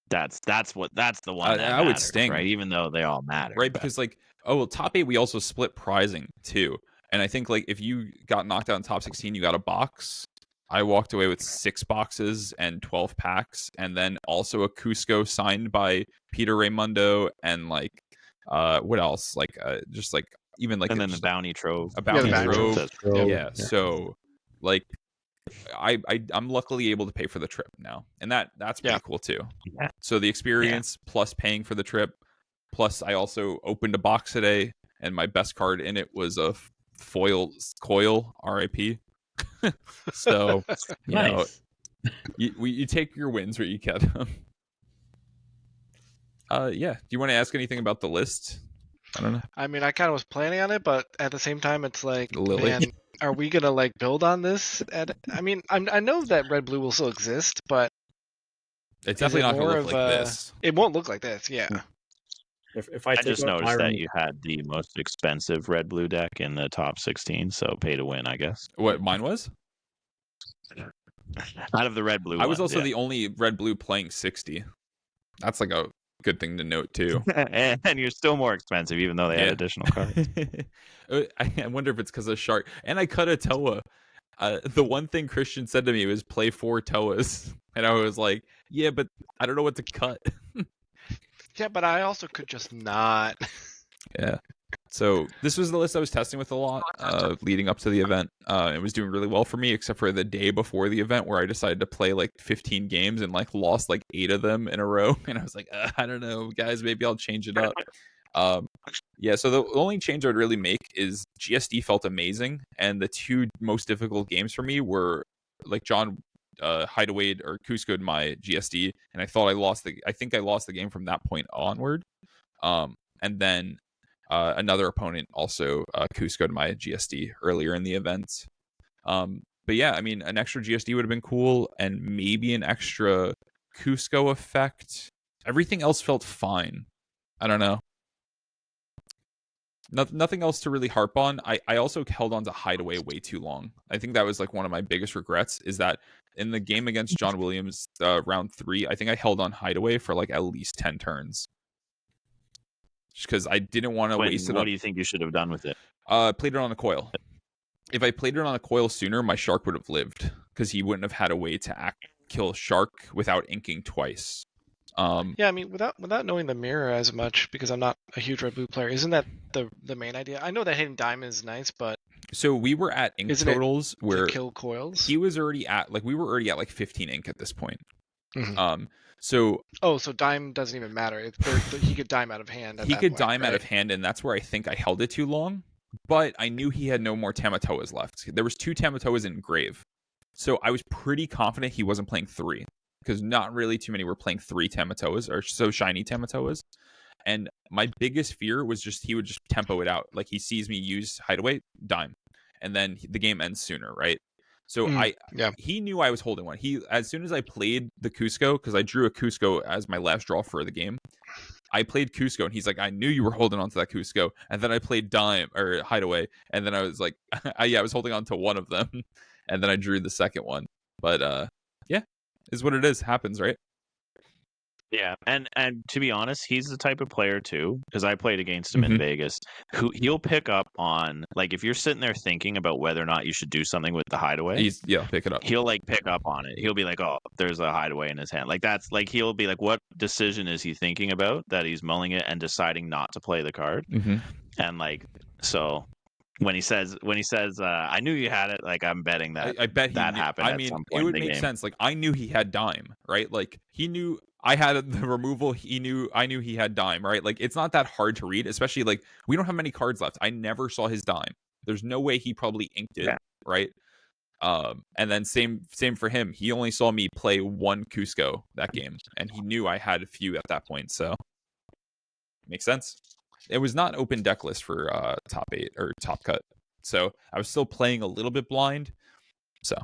that's the one that I would matters, sting, right? Even though they all matter, right? but... Because like, oh well, top 8 we also split prizing too, and I think like if you got knocked out in top 16, you got a box. I walked away with 6 boxes and 12 packs, and then also a Cusco signed by Peter Raimundo, and like what else? Like just like even like and then the bounty trove. A bounty trove. Trove. Yeah. So like I'm luckily able to pay for the trip now, and that's pretty cool too. Yeah. So the experience plus paying for the trip, plus I also opened a box today, and my best card in it was a foil coil RIP. So you know, you take your wins where you get them. Yeah. Do you want to ask anything about the list? I don't know. I mean, I kind of was planning on it, but at the same time, it's like, Lily. man, are we gonna like build on this? I mean, I know that red blue will still exist, but It's definitely not going to look like this. It won't look like this. Yeah. If I take just out noticed Hiram- that you had the most expensive red blue deck in the top 16, so pay to win, I guess. What mine was? Out of the red blue, I was ones, also the only red blue playing 60. That's like a good thing to note too. and you're still more expensive, even though they had additional cards. I wonder if it's because of Shark. And I cut a Toa. The one thing Christian said to me was play 4 Toas, and I was like, yeah, but I don't know what to cut. Yeah, but I also could just not. Yeah. So this was the list I was testing with a lot leading up to the event. It was doing really well for me, except for the day before the event where I decided to play like 15 games and like lost like 8 of them in a row. And I was like, I don't know, guys, maybe I'll change it up. Yeah, so the only change I'd really make is GSD felt amazing. And the 2 most difficult games for me were like John Hideaway or Cusco'd my GSD. And I think I lost the game from that point onward. And then another opponent also Cusco'd my GSD earlier in the event. But yeah, I mean, an extra GSD would have been cool, and maybe an extra Cusco effect. Everything else felt fine. I don't know. Nothing else to really harp on. I also held on to Hideaway way too long. I think that was like one of my biggest regrets, is that in the game against John Williams, round 3, I think I held on Hideaway for like at least 10 turns. Just because I didn't want to waste it. What do you think you should have done with it? Played it on a coil. If I played it on a coil sooner, my Shark would have lived, because he wouldn't have had a way to kill Shark without inking twice. Yeah, I mean, without knowing the mirror as much, because I'm not a huge red blue player, isn't that the main idea? I know that hitting diamond is nice, but so we were at ink totals where kill coils. He was already at we were already at like 15 ink at this point. Mm-hmm. So dime doesn't even matter. He could dime out of hand. He could dime out of hand, and that's where I think I held it too long. But I knew he had no more Tamatoas left. There was 2 Tamatoas in grave, so I was pretty confident he wasn't playing 3, because not really too many were playing 3 Tamatoas, or so shiny Tamatoas. And my biggest fear was just he would just tempo it out. Like, he sees me use Hideaway, dime, and then the game ends sooner, right? So he knew I was holding one. As soon as I played the Cusco, because I drew a Cusco as my last draw for the game, I played Cusco, and he's like, I knew you were holding on to that Cusco. And then I played dime or Hideaway, and then I was like, I was holding on to one of them, and then I drew the second one. But yeah, is what it is. Happens, right? Yeah, and to be honest, he's the type of player too, because I played against him in Vegas, who he'll pick up on, like, if you're sitting there thinking about whether or not you should do something with the Hideaway, pick it up. He'll like pick up on it. He'll be like, oh, there's a Hideaway in his hand. Like, that's like, he'll be like, what decision is he thinking about that he's mulling it and deciding not to play the card? Mm-hmm. And like, so when he says, I knew you had it, like, I'm betting that I bet that happened. I mean, it would make sense. Like, I knew he had dime, right? Like, he knew I had the removal. I knew he had dime, right? Like, it's not that hard to read, especially like we don't have many cards left. I never saw his dime. There's no way he probably inked it, right? And then same for him. He only saw me play one Cusco that game, and he knew I had a few at that point. So makes sense. It was not open deck list for top 8 or top cut, so I was still playing a little bit blind. So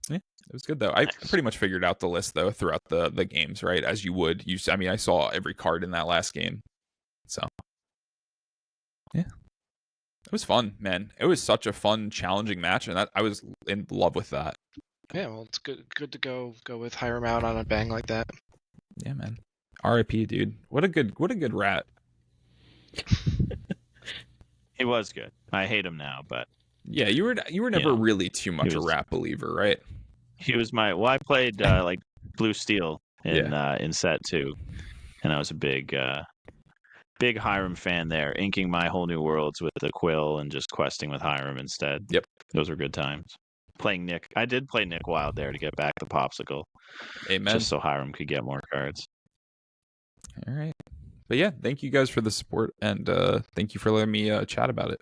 yeah, it was good though. I pretty much figured out the list though throughout the games, right? As you would. I mean, I saw every card in that last game. So yeah. It was fun, man. It was such a fun, challenging match, and I was in love with that. Yeah, well, it's good to go with Hiram out on a bang like that. Yeah, man. R.I.P. dude. What a good rat. He was good. I hate him now, but yeah, you were never really too much a rat believer, right? He was my. Well, I played like Blue Steel in set 2, and I was a big Hiram fan there, inking my whole new worlds with the quill and just questing with Hiram instead. Yep. Those were good times. Playing Nick. I did play Nick Wild there to get back the popsicle. Amen. Just so Hiram could get more cards. All right. But yeah, thank you guys for the support, and thank you for letting me chat about it.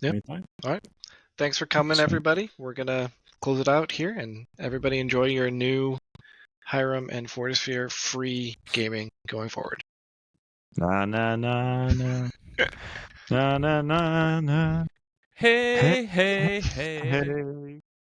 Yeah. All right. Thanks for coming, everybody. We're going to close it out here, and everybody enjoy your new Hiram and Fortisphere free gaming going forward. Na na na na na na na na. Hey.